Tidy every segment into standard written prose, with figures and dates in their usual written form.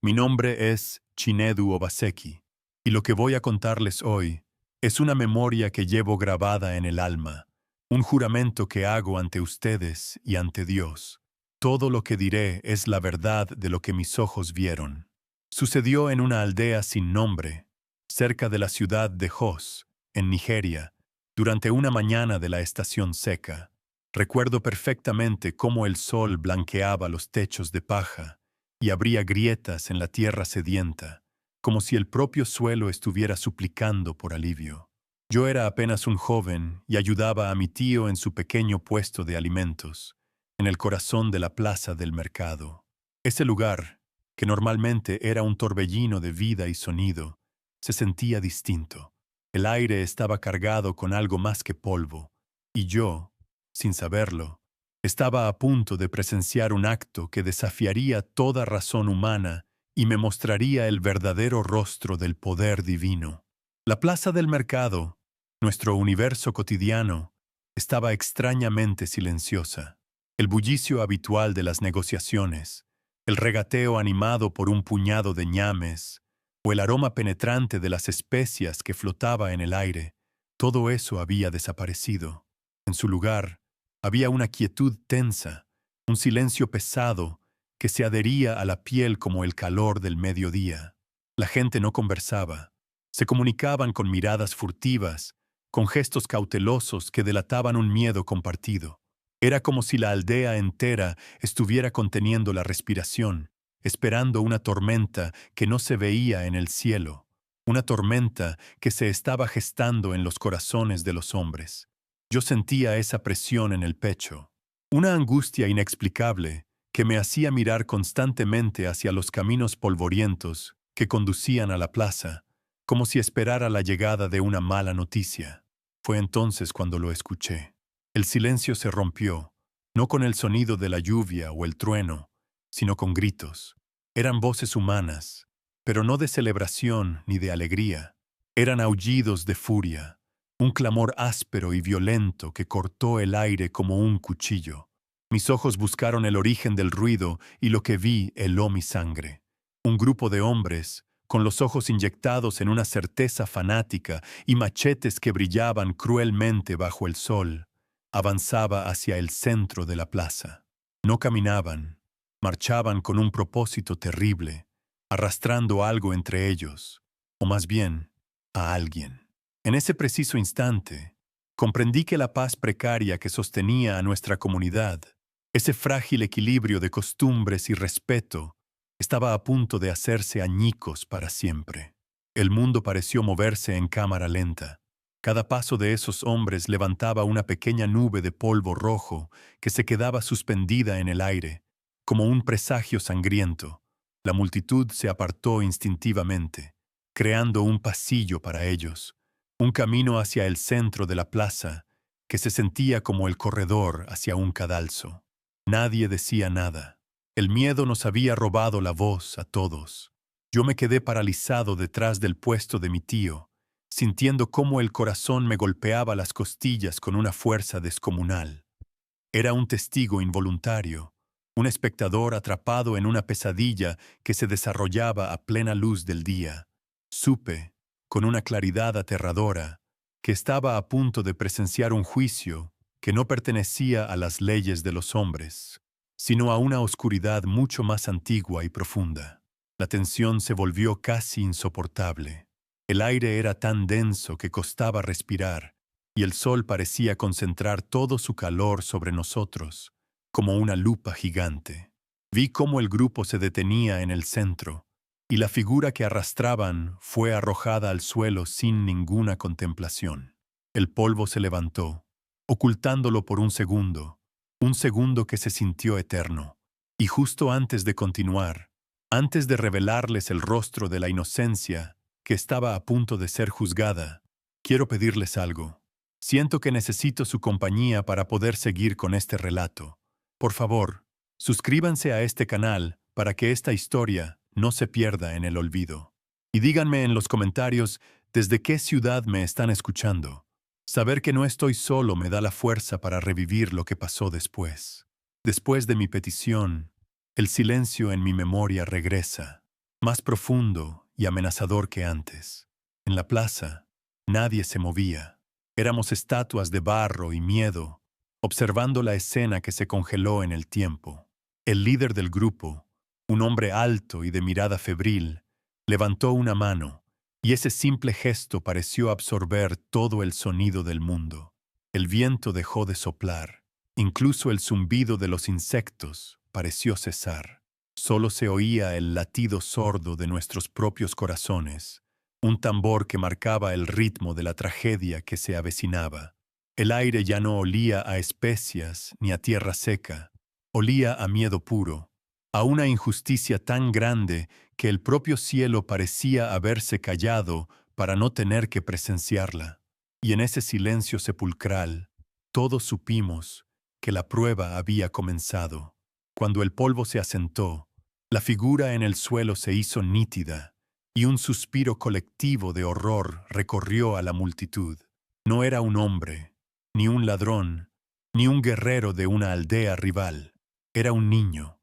Mi nombre es Chinedu Obaseki, y lo que voy a contarles hoy es una memoria que llevo grabada en el alma, un juramento que hago ante ustedes y ante Dios. Todo lo que diré es la verdad de lo que mis ojos vieron. Sucedió en una aldea sin nombre, cerca de la ciudad de Jos, en Nigeria, durante una mañana de la estación seca. Recuerdo perfectamente cómo el sol blanqueaba los techos de paja y abría grietas en la tierra sedienta, como si el propio suelo estuviera suplicando por alivio. Yo era apenas un joven y ayudaba a mi tío en su pequeño puesto de alimentos, en el corazón de la plaza del mercado. Ese lugar, que normalmente era un torbellino de vida y sonido, se sentía distinto. El aire estaba cargado con algo más que polvo, y yo, sin saberlo, estaba a punto de presenciar un acto que desafiaría toda razón humana y me mostraría el verdadero rostro del poder divino. La plaza del mercado, nuestro universo cotidiano, estaba extrañamente silenciosa. El bullicio habitual de las negociaciones, el regateo animado por un puñado de ñames, o el aroma penetrante de las especias que flotaba en el aire, todo eso había desaparecido. En su lugar, había una quietud tensa, un silencio pesado que se adhería a la piel como el calor del mediodía. La gente no conversaba. Se comunicaban con miradas furtivas, con gestos cautelosos que delataban un miedo compartido. Era como si la aldea entera estuviera conteniendo la respiración, esperando una tormenta que no se veía en el cielo, una tormenta que se estaba gestando en los corazones de los hombres. Yo sentía esa presión en el pecho, una angustia inexplicable que me hacía mirar constantemente hacia los caminos polvorientos que conducían a la plaza, como si esperara la llegada de una mala noticia. Fue entonces cuando lo escuché. El silencio se rompió, no con el sonido de la lluvia o el trueno, sino con gritos. Eran voces humanas, pero no de celebración ni de alegría. Eran aullidos de furia, un clamor áspero y violento que cortó el aire como un cuchillo. Mis ojos buscaron el origen del ruido y lo que vi heló mi sangre. Un grupo de hombres, con los ojos inyectados en una certeza fanática y machetes que brillaban cruelmente bajo el sol, avanzaba hacia el centro de la plaza. No caminaban, marchaban con un propósito terrible, arrastrando algo entre ellos, o más bien, a alguien. En ese preciso instante, comprendí que la paz precaria que sostenía a nuestra comunidad, ese frágil equilibrio de costumbres y respeto, estaba a punto de hacerse añicos para siempre. El mundo pareció moverse en cámara lenta. Cada paso de esos hombres levantaba una pequeña nube de polvo rojo que se quedaba suspendida en el aire, como un presagio sangriento. La multitud se apartó instintivamente, creando un pasillo para ellos, un camino hacia el centro de la plaza, que se sentía como el corredor hacia un cadalso. Nadie decía nada. El miedo nos había robado la voz a todos. Yo me quedé paralizado detrás del puesto de mi tío, sintiendo cómo el corazón me golpeaba las costillas con una fuerza descomunal. Era un testigo involuntario, un espectador atrapado en una pesadilla que se desarrollaba a plena luz del día. Supe, con una claridad aterradora, que estaba a punto de presenciar un juicio que no pertenecía a las leyes de los hombres, sino a una oscuridad mucho más antigua y profunda. La tensión se volvió casi insoportable. El aire era tan denso que costaba respirar, y el sol parecía concentrar todo su calor sobre nosotros, como una lupa gigante. Vi cómo el grupo se detenía en el centro, y la figura que arrastraban fue arrojada al suelo sin ninguna contemplación. El polvo se levantó, ocultándolo por un segundo que se sintió eterno. Y justo antes de continuar, antes de revelarles el rostro de la inocencia que estaba a punto de ser juzgada, quiero pedirles algo. Siento que necesito su compañía para poder seguir con este relato. Por favor, suscríbanse a este canal para que esta historia no se pierda en el olvido. Y díganme en los comentarios desde qué ciudad me están escuchando. Saber que no estoy solo me da la fuerza para revivir lo que pasó después. Después de mi petición, el silencio en mi memoria regresa. más profundo y amenazador que antes. En la plaza, nadie se movía. Éramos estatuas de barro y miedo, observando la escena que se congeló en el tiempo. El líder del grupo, un hombre alto y de mirada febril, levantó una mano, y ese simple gesto pareció absorber todo el sonido del mundo. El viento dejó de soplar, incluso el zumbido de los insectos pareció cesar. Solo se oía el latido sordo de nuestros propios corazones, un tambor que marcaba el ritmo de la tragedia que se avecinaba. El aire ya no olía a especias ni a tierra seca, olía a miedo puro, a una injusticia tan grande que el propio cielo parecía haberse callado para no tener que presenciarla. Y en ese silencio sepulcral, todos supimos que la prueba había comenzado. Cuando el polvo se asentó, la figura en el suelo se hizo nítida, y un suspiro colectivo de horror recorrió a la multitud. No era un hombre, ni un ladrón, ni un guerrero de una aldea rival. Era un niño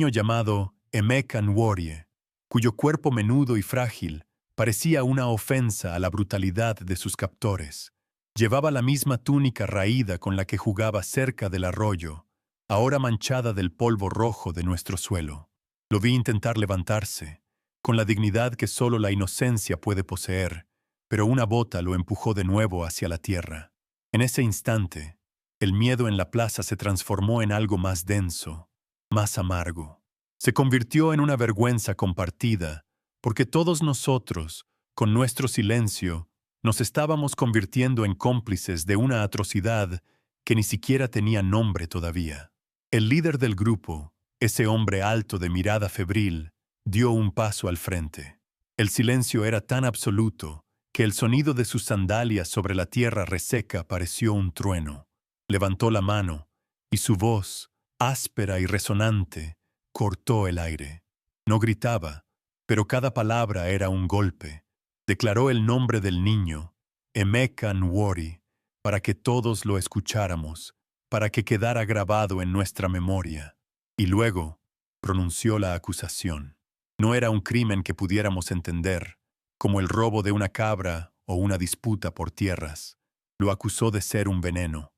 llamado Emeka Nworie, cuyo cuerpo menudo y frágil parecía una ofensa a la brutalidad de sus captores. Llevaba la misma túnica raída con la que jugaba cerca del arroyo, ahora manchada del polvo rojo de nuestro suelo. Lo vi intentar levantarse, con la dignidad que solo la inocencia puede poseer, pero una bota lo empujó de nuevo hacia la tierra. En ese instante, el miedo en la plaza se transformó en algo más denso, más amargo. Se convirtió en una vergüenza compartida, porque todos nosotros, con nuestro silencio, nos estábamos convirtiendo en cómplices de una atrocidad que ni siquiera tenía nombre todavía. El líder del grupo, ese hombre alto de mirada febril, dio un paso al frente. El silencio era tan absoluto que el sonido de sus sandalias sobre la tierra reseca pareció un trueno. Levantó la mano, y su voz, áspera y resonante, cortó el aire. No gritaba, pero cada palabra era un golpe. Declaró el nombre del niño, Emeka Nworie, para que todos lo escucháramos, para que quedara grabado en nuestra memoria. Y luego pronunció la acusación. No era un crimen que pudiéramos entender, como el robo de una cabra o una disputa por tierras. Lo acusó de ser un veneno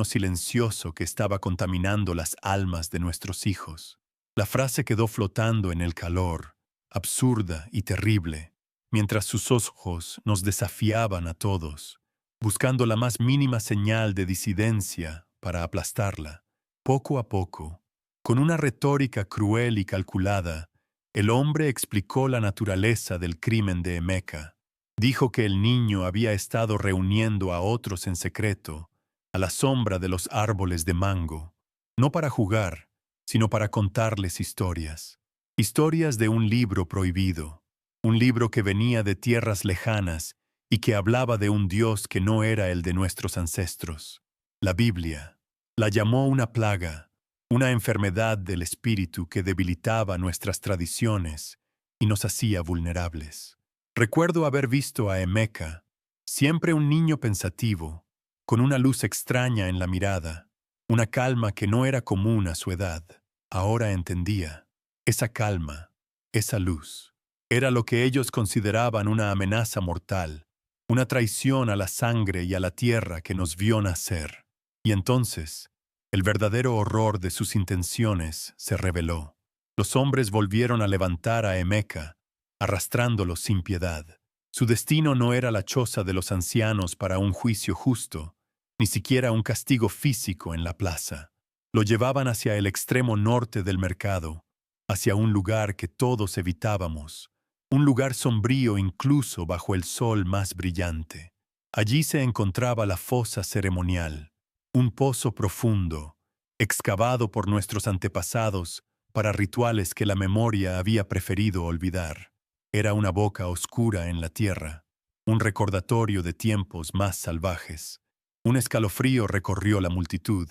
silencioso que estaba contaminando las almas de nuestros hijos. La frase quedó flotando en el calor, absurda y terrible, mientras sus ojos nos desafiaban a todos, buscando la más mínima señal de disidencia para aplastarla. Poco a poco, con una retórica cruel y calculada, el hombre explicó la naturaleza del crimen de Emeka. Dijo que el niño había estado reuniendo a otros en secreto, a la sombra de los árboles de mango, no para jugar, sino para contarles historias. Historias de un libro prohibido, un libro que venía de tierras lejanas y que hablaba de un Dios que no era el de nuestros ancestros. La Biblia la llamó una plaga, una enfermedad del espíritu que debilitaba nuestras tradiciones y nos hacía vulnerables. Recuerdo haber visto a Emeka, siempre un niño pensativo, con una luz extraña en la mirada, una calma que no era común a su edad. Ahora entendía. Esa calma, esa luz, era lo que ellos consideraban una amenaza mortal, una traición a la sangre y a la tierra que nos vio nacer. Y entonces, el verdadero horror de sus intenciones se reveló. Los hombres volvieron a levantar a Emeka, arrastrándolo sin piedad. Su destino no era la choza de los ancianos para un juicio justo, ni siquiera un castigo físico en la plaza. Lo llevaban hacia el extremo norte del mercado, hacia un lugar que todos evitábamos, un lugar sombrío incluso bajo el sol más brillante. Allí se encontraba la fosa ceremonial, un pozo profundo, excavado por nuestros antepasados para rituales que la memoria había preferido olvidar. Era una boca oscura en la tierra, un recordatorio de tiempos más salvajes. Un escalofrío recorrió la multitud.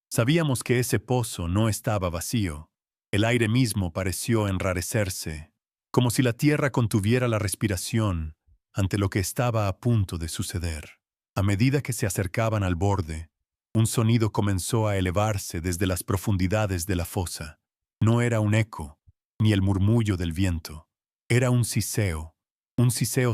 Sabíamos que ese pozo no estaba vacío. El aire mismo pareció enrarecerse, como si la tierra contuviera la respiración ante lo que estaba a punto de suceder. A medida que se acercaban al borde, un sonido comenzó a elevarse desde las profundidades de la fosa. No era un eco, ni el murmullo del viento. Era un siseo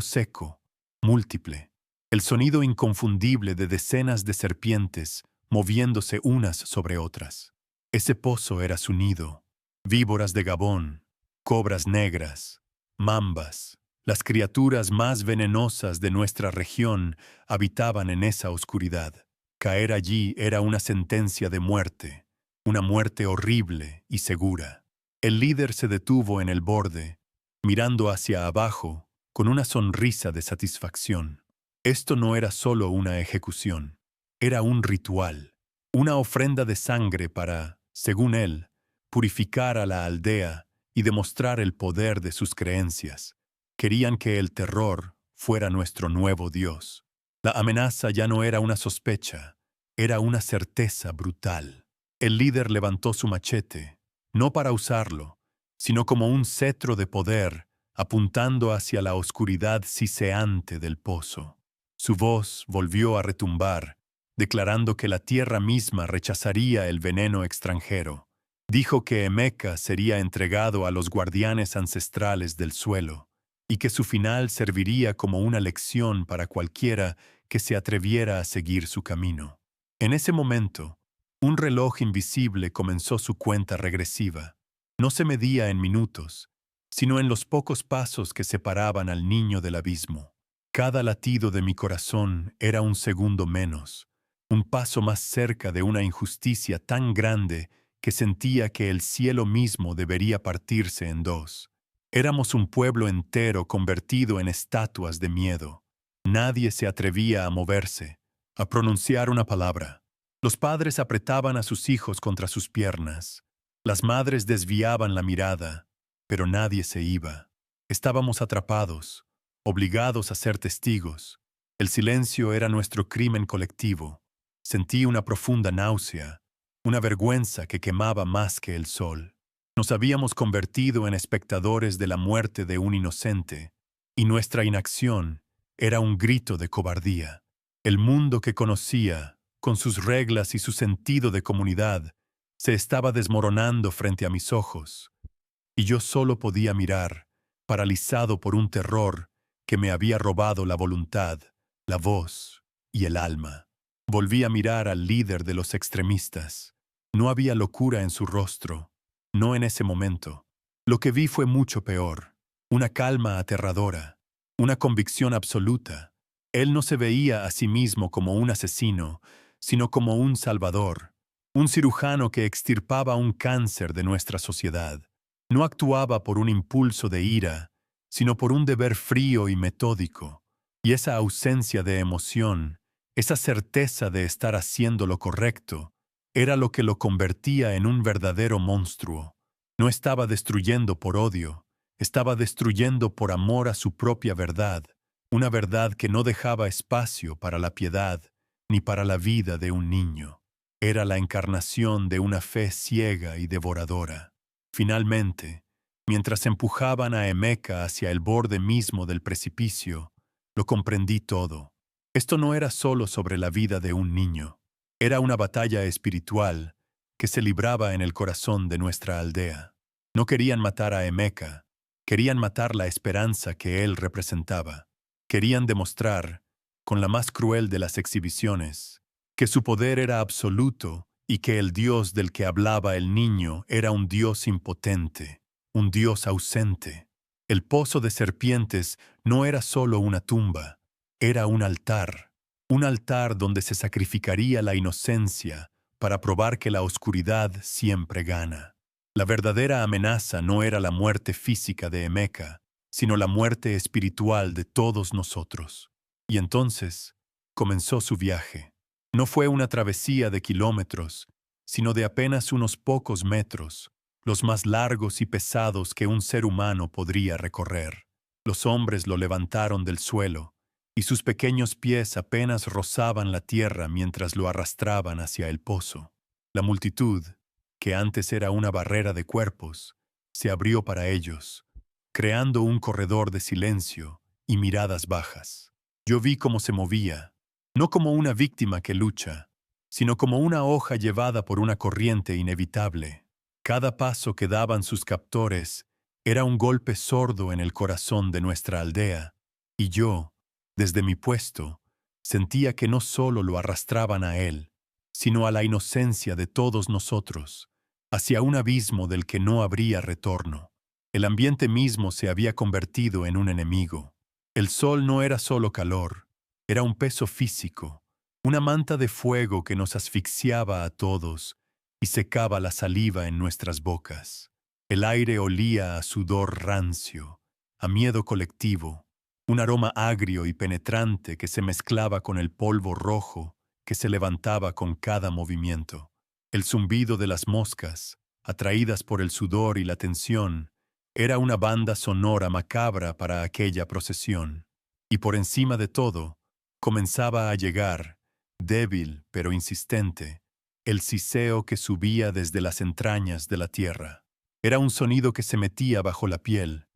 seco, múltiple, el sonido inconfundible de decenas de serpientes moviéndose unas sobre otras. Ese pozo era su nido. Víboras de Gabón, cobras negras, mambas, las criaturas más venenosas de nuestra región habitaban en esa oscuridad. Caer allí era una sentencia de muerte, una muerte horrible y segura. El líder se detuvo en el borde, mirando hacia abajo con una sonrisa de satisfacción. Esto no era solo una ejecución, era un ritual, una ofrenda de sangre para, según él, purificar a la aldea y demostrar el poder de sus creencias. Querían que el terror fuera nuestro nuevo Dios. La amenaza ya no era una sospecha, era una certeza brutal. El líder levantó su machete, no para usarlo, sino como un cetro de poder, apuntando hacia la oscuridad siseante del pozo. Su voz volvió a retumbar, declarando que la tierra misma rechazaría el veneno extranjero. Dijo que Emeka sería entregado a los guardianes ancestrales del suelo, y que su final serviría como una lección para cualquiera que se atreviera a seguir su camino. En ese momento, un reloj invisible comenzó su cuenta regresiva. No se medía en minutos, sino en los pocos pasos que separaban al niño del abismo. Cada latido de mi corazón era un segundo menos, un paso más cerca de una injusticia tan grande que sentía que el cielo mismo debería partirse en dos. Éramos un pueblo entero convertido en estatuas de miedo. Nadie se atrevía a moverse, a pronunciar una palabra. Los padres apretaban a sus hijos contra sus piernas. Las madres desviaban la mirada, pero nadie se iba. Estábamos atrapados, obligados a ser testigos. El silencio era nuestro crimen colectivo. Sentí una profunda náusea, una vergüenza que quemaba más que el sol. Nos habíamos convertido en espectadores de la muerte de un inocente, y nuestra inacción era un grito de cobardía. El mundo que conocía, con sus reglas y su sentido de comunidad, se estaba desmoronando frente a mis ojos, y yo solo podía mirar, paralizado por un terror que me había robado la voluntad, la voz y el alma. Volví a mirar al líder de los extremistas. No había locura en su rostro, no en ese momento. Lo que vi fue mucho peor, una calma aterradora, una convicción absoluta. Él no se veía a sí mismo como un asesino, sino como un salvador, un cirujano que extirpaba un cáncer de nuestra sociedad. No actuaba por un impulso de ira, sino por un deber frío y metódico, y esa ausencia de emoción, esa certeza de estar haciendo lo correcto, era lo que lo convertía en un verdadero monstruo. No estaba destruyendo por odio, estaba destruyendo por amor a su propia verdad, una verdad que no dejaba espacio para la piedad ni para la vida de un niño. Era la encarnación de una fe ciega y devoradora. Finalmente, mientras empujaban a Emeka hacia el borde mismo del precipicio, lo comprendí todo. Esto no era solo sobre la vida de un niño. Era una batalla espiritual que se libraba en el corazón de nuestra aldea. No querían matar a Emeka, querían matar la esperanza que él representaba. Querían demostrar, con la más cruel de las exhibiciones, que su poder era absoluto y que el Dios del que hablaba el niño era un Dios impotente, un Dios ausente. El pozo de serpientes no era solo una tumba, era un altar donde se sacrificaría la inocencia para probar que la oscuridad siempre gana. La verdadera amenaza no era la muerte física de Emeka, sino la muerte espiritual de todos nosotros. Y entonces comenzó su viaje. No fue una travesía de kilómetros, sino de apenas unos pocos metros, los más largos y pesados que un ser humano podría recorrer. Los hombres lo levantaron del suelo, y sus pequeños pies apenas rozaban la tierra mientras lo arrastraban hacia el pozo. La multitud, que antes era una barrera de cuerpos, se abrió para ellos, creando un corredor de silencio y miradas bajas. Yo vi cómo se movía, no como una víctima que lucha, sino como una hoja llevada por una corriente inevitable. Cada paso que daban sus captores Era un golpe sordo en el corazón de nuestra aldea, y yo, desde mi puesto, sentía que no solo lo arrastraban a él, sino a la inocencia de todos nosotros, hacia un abismo del que no habría retorno. El ambiente mismo se había convertido en un enemigo. El sol no era solo calor, era un peso físico, una manta de fuego que nos asfixiaba a todos y secaba la saliva en nuestras bocas. El aire olía a sudor rancio, a miedo colectivo, un aroma agrio y penetrante que se mezclaba con el polvo rojo que se levantaba con cada movimiento. El zumbido de las moscas, atraídas por el sudor y la tensión, era una banda sonora macabra para aquella procesión. Y por encima de todo, comenzaba a llegar, débil pero insistente, el siseo que subía desde las entrañas de la tierra. Era un sonido que se metía bajo la piel,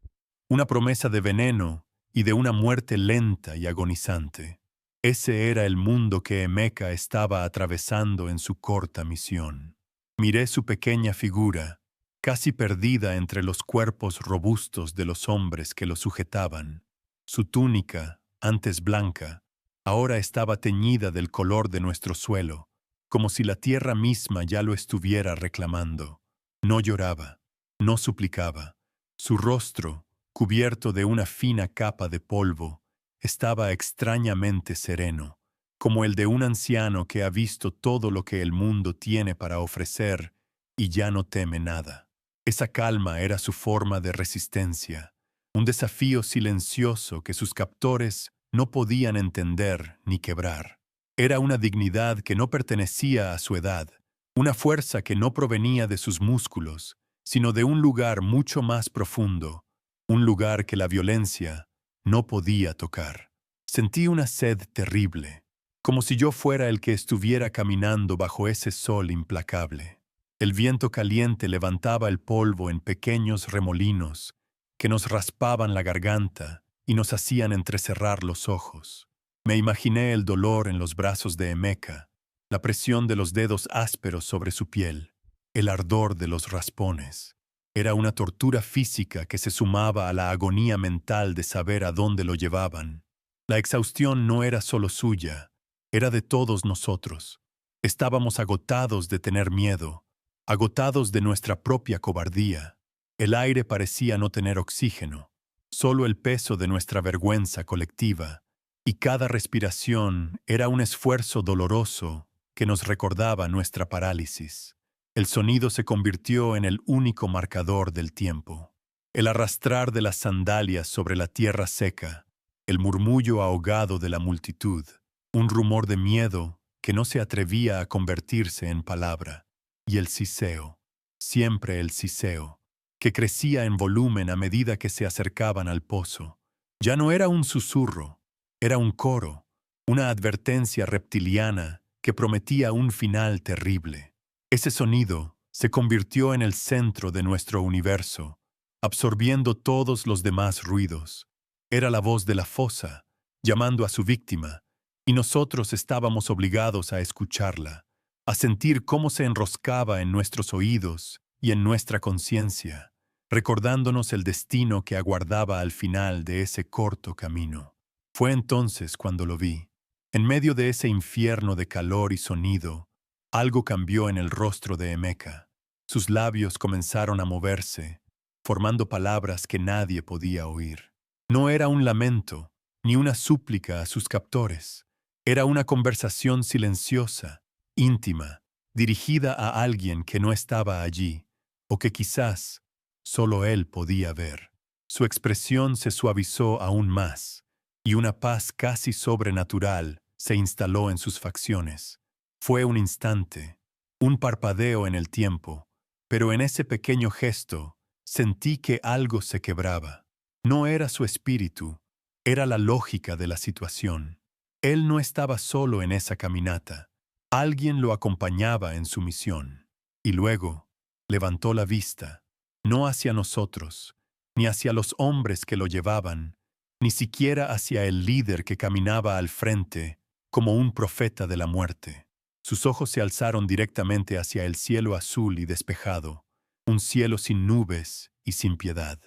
una promesa de veneno y de una muerte lenta y agonizante. Ese era el mundo que Emeka estaba atravesando en su corta misión. Miré su pequeña figura, casi perdida entre los cuerpos robustos de los hombres que lo sujetaban. Su túnica, antes blanca, ahora estaba teñida del color de nuestro suelo, como si la tierra misma ya lo estuviera reclamando. No lloraba, no suplicaba. Su rostro, cubierto de una fina capa de polvo, estaba extrañamente sereno, como el de un anciano que ha visto todo lo que el mundo tiene para ofrecer y ya no teme nada. Esa calma era su forma de resistencia, un desafío silencioso que sus captores no podían entender ni quebrar. Era una dignidad que no pertenecía a su edad, una fuerza que no provenía de sus músculos, sino de un lugar mucho más profundo, un lugar que la violencia no podía tocar. Sentí una sed terrible, como si yo fuera el que estuviera caminando bajo ese sol implacable. El viento caliente levantaba el polvo en pequeños remolinos que nos raspaban la garganta y nos hacían entrecerrar los ojos. Me imaginé el dolor en los brazos de Emeka, la presión de los dedos ásperos sobre su piel, el ardor de los raspones. Era una tortura física que se sumaba a la agonía mental de saber a dónde lo llevaban. La exhaustión no era solo suya, era de todos nosotros. Estábamos agotados de tener miedo, agotados de nuestra propia cobardía. El aire parecía no tener oxígeno, solo el peso de nuestra vergüenza colectiva, y cada respiración era un esfuerzo doloroso que nos recordaba nuestra parálisis. El sonido se convirtió en el único marcador del tiempo. El arrastrar de las sandalias sobre la tierra seca, el murmullo ahogado de la multitud, un rumor de miedo que no se atrevía a convertirse en palabra, y el siseo, siempre el siseo, que crecía en volumen a medida que se acercaban al pozo. Ya no era un susurro, era un coro, una advertencia reptiliana que prometía un final terrible. Ese sonido se convirtió en el centro de nuestro universo, absorbiendo todos los demás ruidos. Era la voz de la fosa, llamando a su víctima, y nosotros estábamos obligados a escucharla, a sentir cómo se enroscaba en nuestros oídos y en nuestra conciencia, recordándonos el destino que aguardaba al final de ese corto camino. Fue entonces cuando lo vi. En medio de ese infierno de calor y sonido, algo cambió en el rostro de Emeka. Sus labios comenzaron a moverse, formando palabras que nadie podía oír. No era un lamento, ni una súplica a sus captores. Era una conversación silenciosa, íntima, dirigida a alguien que no estaba allí, o que quizás solo él podía ver. Su expresión se suavizó aún más, y una paz casi sobrenatural se instaló en sus facciones. Fue un instante, un parpadeo en el tiempo, pero en ese pequeño gesto sentí que algo se quebraba. No era su espíritu, era la lógica de la situación. Él no estaba solo en esa caminata. Alguien lo acompañaba en su misión. Y luego levantó la vista, no hacia nosotros, ni hacia los hombres que lo llevaban, ni siquiera hacia el líder que caminaba al frente como un profeta de la muerte. Sus ojos se alzaron directamente hacia el cielo azul y despejado, un cielo sin nubes y sin piedad.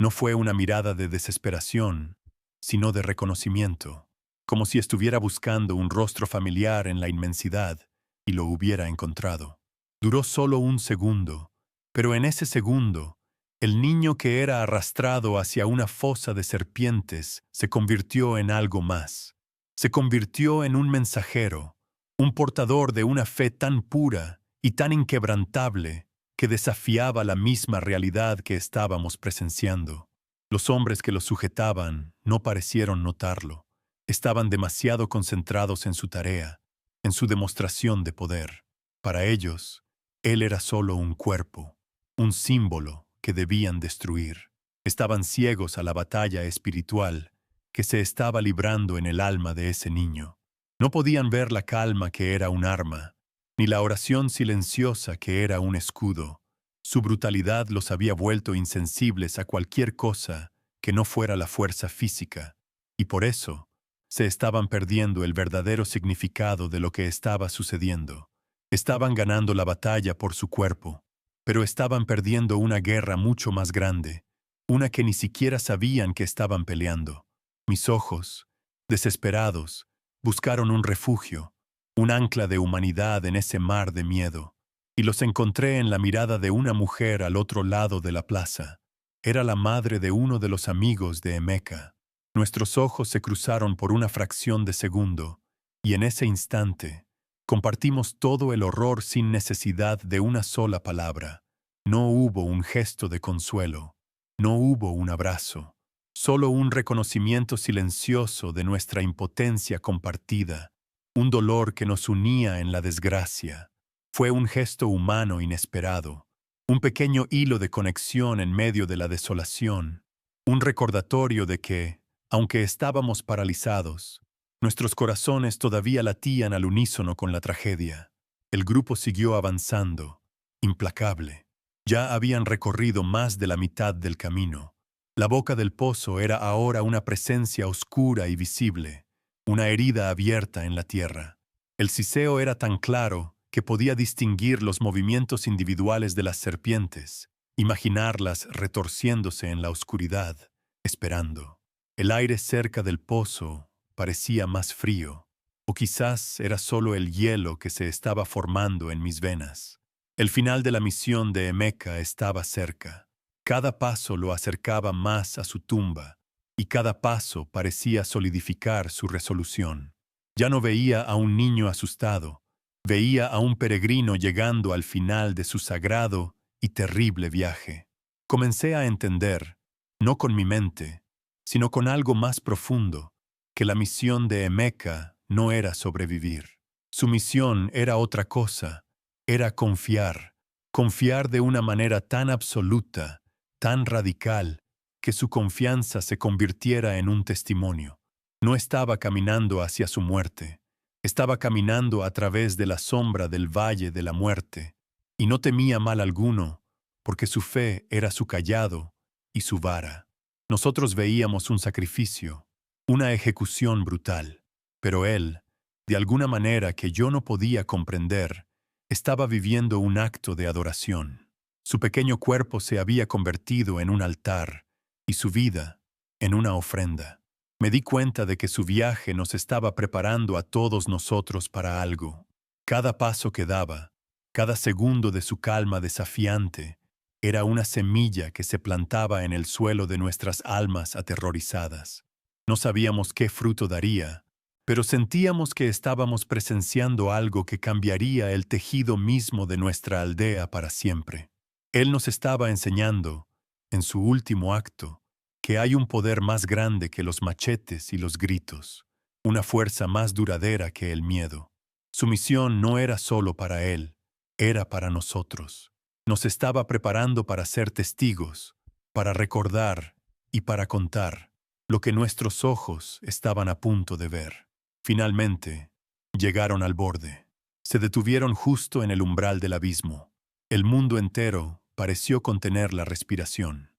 No fue una mirada de desesperación, sino de reconocimiento, como si estuviera buscando un rostro familiar en la inmensidad y lo hubiera encontrado. Duró solo un segundo, pero en ese segundo, el niño que era arrastrado hacia una fosa de serpientes se convirtió en algo más. Se convirtió en un mensajero, un portador de una fe tan pura y tan inquebrantable que desafiaba la misma realidad que estábamos presenciando. Los hombres que lo sujetaban no parecieron notarlo. Estaban demasiado concentrados en su tarea, en su demostración de poder. Para ellos, él era solo un cuerpo, un símbolo que debían destruir. Estaban ciegos a la batalla espiritual que se estaba librando en el alma de ese niño. No podían ver la calma que era un arma, ni la oración silenciosa que era un escudo. Su brutalidad los había vuelto insensibles a cualquier cosa que no fuera la fuerza física, y por eso se estaban perdiendo el verdadero significado de lo que estaba sucediendo. Estaban ganando la batalla por su cuerpo, pero estaban perdiendo una guerra mucho más grande, una que ni siquiera sabían que estaban peleando. Mis ojos, desesperados, buscaron un refugio, un ancla de humanidad en ese mar de miedo, y los encontré en la mirada de una mujer al otro lado de la plaza. Era la madre de uno de los amigos de Emeka. Nuestros ojos se cruzaron por una fracción de segundo, y en ese instante compartimos todo el horror sin necesidad de una sola palabra. No hubo un gesto de consuelo, no hubo un abrazo, solo un reconocimiento silencioso de nuestra impotencia compartida, un dolor que nos unía en la desgracia. Fue un gesto humano inesperado, un pequeño hilo de conexión en medio de la desolación, un recordatorio de que, aunque estábamos paralizados, nuestros corazones todavía latían al unísono con la tragedia. El grupo siguió avanzando, implacable. Ya habían recorrido más de la mitad del camino. La boca del pozo era ahora una presencia oscura y visible, una herida abierta en la tierra. El siseo era tan claro que podía distinguir los movimientos individuales de las serpientes, imaginarlas retorciéndose en la oscuridad, esperando. El aire cerca del pozo parecía más frío, o quizás era solo el hielo que se estaba formando en mis venas. El final de la misión de Emeka estaba cerca. Cada paso lo acercaba más a su tumba, y cada paso parecía solidificar su resolución. Ya no veía a un niño asustado, veía a un peregrino llegando al final de su sagrado y terrible viaje. Comencé a entender, no con mi mente, sino con algo más profundo, que la misión de Emeka no era sobrevivir. Su misión era otra cosa, era confiar, confiar de una manera tan absoluta, tan radical, que su confianza se convirtiera en un testimonio. No estaba caminando hacia su muerte, estaba caminando a través de la sombra del valle de la muerte, y no temía mal alguno, porque su fe era su cayado y su vara. Nosotros veíamos un sacrificio, una ejecución brutal, pero él, de alguna manera que yo no podía comprender, estaba viviendo un acto de adoración. Su pequeño cuerpo se había convertido en un altar y su vida en una ofrenda. Me di cuenta de que su viaje nos estaba preparando a todos nosotros para algo. Cada paso que daba, cada segundo de su calma desafiante, era una semilla que se plantaba en el suelo de nuestras almas aterrorizadas. No sabíamos qué fruto daría, pero sentíamos que estábamos presenciando algo que cambiaría el tejido mismo de nuestra aldea para siempre. Él nos estaba enseñando, en su último acto, que hay un poder más grande que los machetes y los gritos, una fuerza más duradera que el miedo. Su misión no era solo para él, era para nosotros. Nos estaba preparando para ser testigos, para recordar y para contar lo que nuestros ojos estaban a punto de ver. Finalmente, llegaron al borde. Se detuvieron justo en el umbral del abismo. El mundo entero pareció contener la respiración.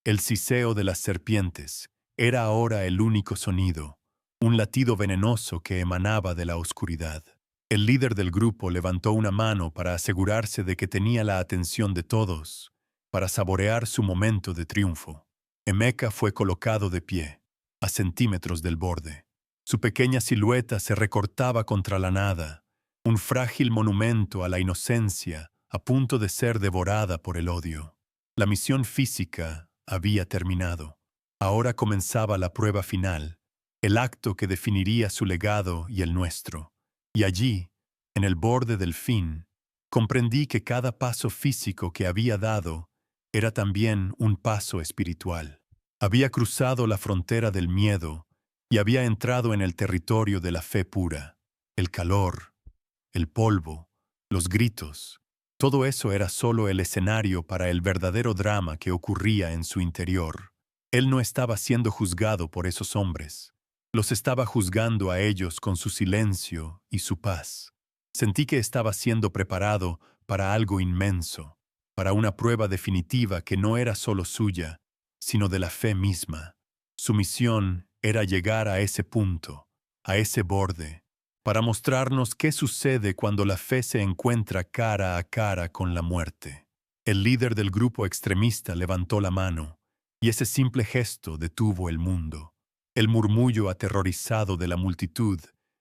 El siseo de las serpientes era ahora el único sonido, un latido venenoso que emanaba de la oscuridad. El líder del grupo levantó una mano para asegurarse de que tenía la atención de todos, para saborear su momento de triunfo. Emeka fue colocado de pie, a centímetros del borde. Su pequeña silueta se recortaba contra la nada, un frágil monumento a la inocencia a punto de ser devorada por el odio. La misión física había terminado. Ahora comenzaba la prueba final, el acto que definiría su legado y el nuestro. Y allí, en el borde del fin, comprendí que cada paso físico que había dado era también un paso espiritual. Había cruzado la frontera del miedo y había entrado en el territorio de la fe pura. El calor, el polvo, los gritos, todo eso era solo el escenario para el verdadero drama que ocurría en su interior. Él no estaba siendo juzgado por esos hombres. Los estaba juzgando a ellos con su silencio y su paz. Sentí que estaba siendo preparado para algo inmenso, para una prueba definitiva que no era solo suya, sino de la fe misma. Su misión era llegar a ese punto, a ese borde, para mostrarnos qué sucede cuando la fe se encuentra cara a cara con la muerte. El líder del grupo extremista levantó la mano, y ese simple gesto detuvo el mundo. El murmullo aterrorizado de la multitud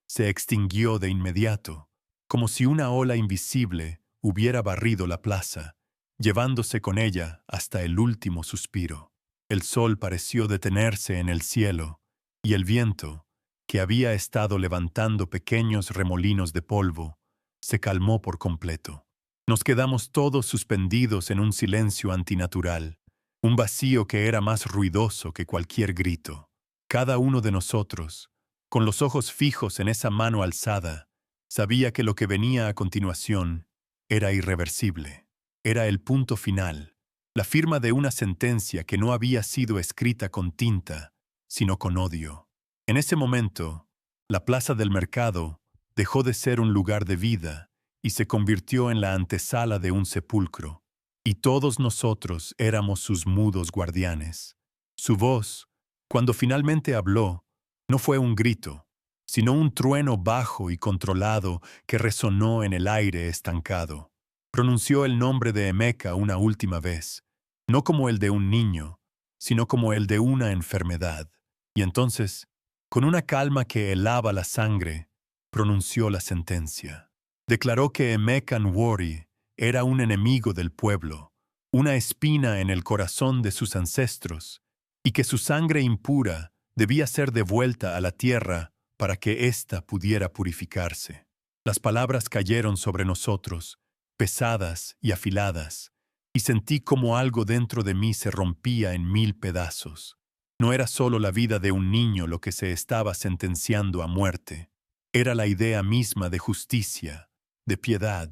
se extinguió de inmediato, como si una ola invisible hubiera barrido la plaza, llevándose con ella hasta el último suspiro. El sol pareció detenerse en el cielo, y el viento, que había estado levantando pequeños remolinos de polvo, se calmó por completo. Nos quedamos todos suspendidos en un silencio antinatural, un vacío que era más ruidoso que cualquier grito. Cada uno de nosotros, con los ojos fijos en esa mano alzada, sabía que lo que venía a continuación era irreversible. Era el punto final, la firma de una sentencia que no había sido escrita con tinta, sino con odio. En ese momento, la plaza del mercado dejó de ser un lugar de vida y se convirtió en la antesala de un sepulcro, y todos nosotros éramos sus mudos guardianes. Su voz, cuando finalmente habló, no fue un grito, sino un trueno bajo y controlado que resonó en el aire estancado. Pronunció el nombre de Emeka una última vez, no como el de un niño, sino como el de una enfermedad. Y entonces, con una calma que helaba la sangre, pronunció la sentencia. Declaró que Emeka Nwori era un enemigo del pueblo, una espina en el corazón de sus ancestros, y que su sangre impura debía ser devuelta a la tierra para que ésta pudiera purificarse. Las palabras cayeron sobre nosotros, pesadas y afiladas, y sentí como algo dentro de mí se rompía en 1000 pedazos. No era solo la vida de un niño lo que se estaba sentenciando a muerte, era la idea misma de justicia, de piedad,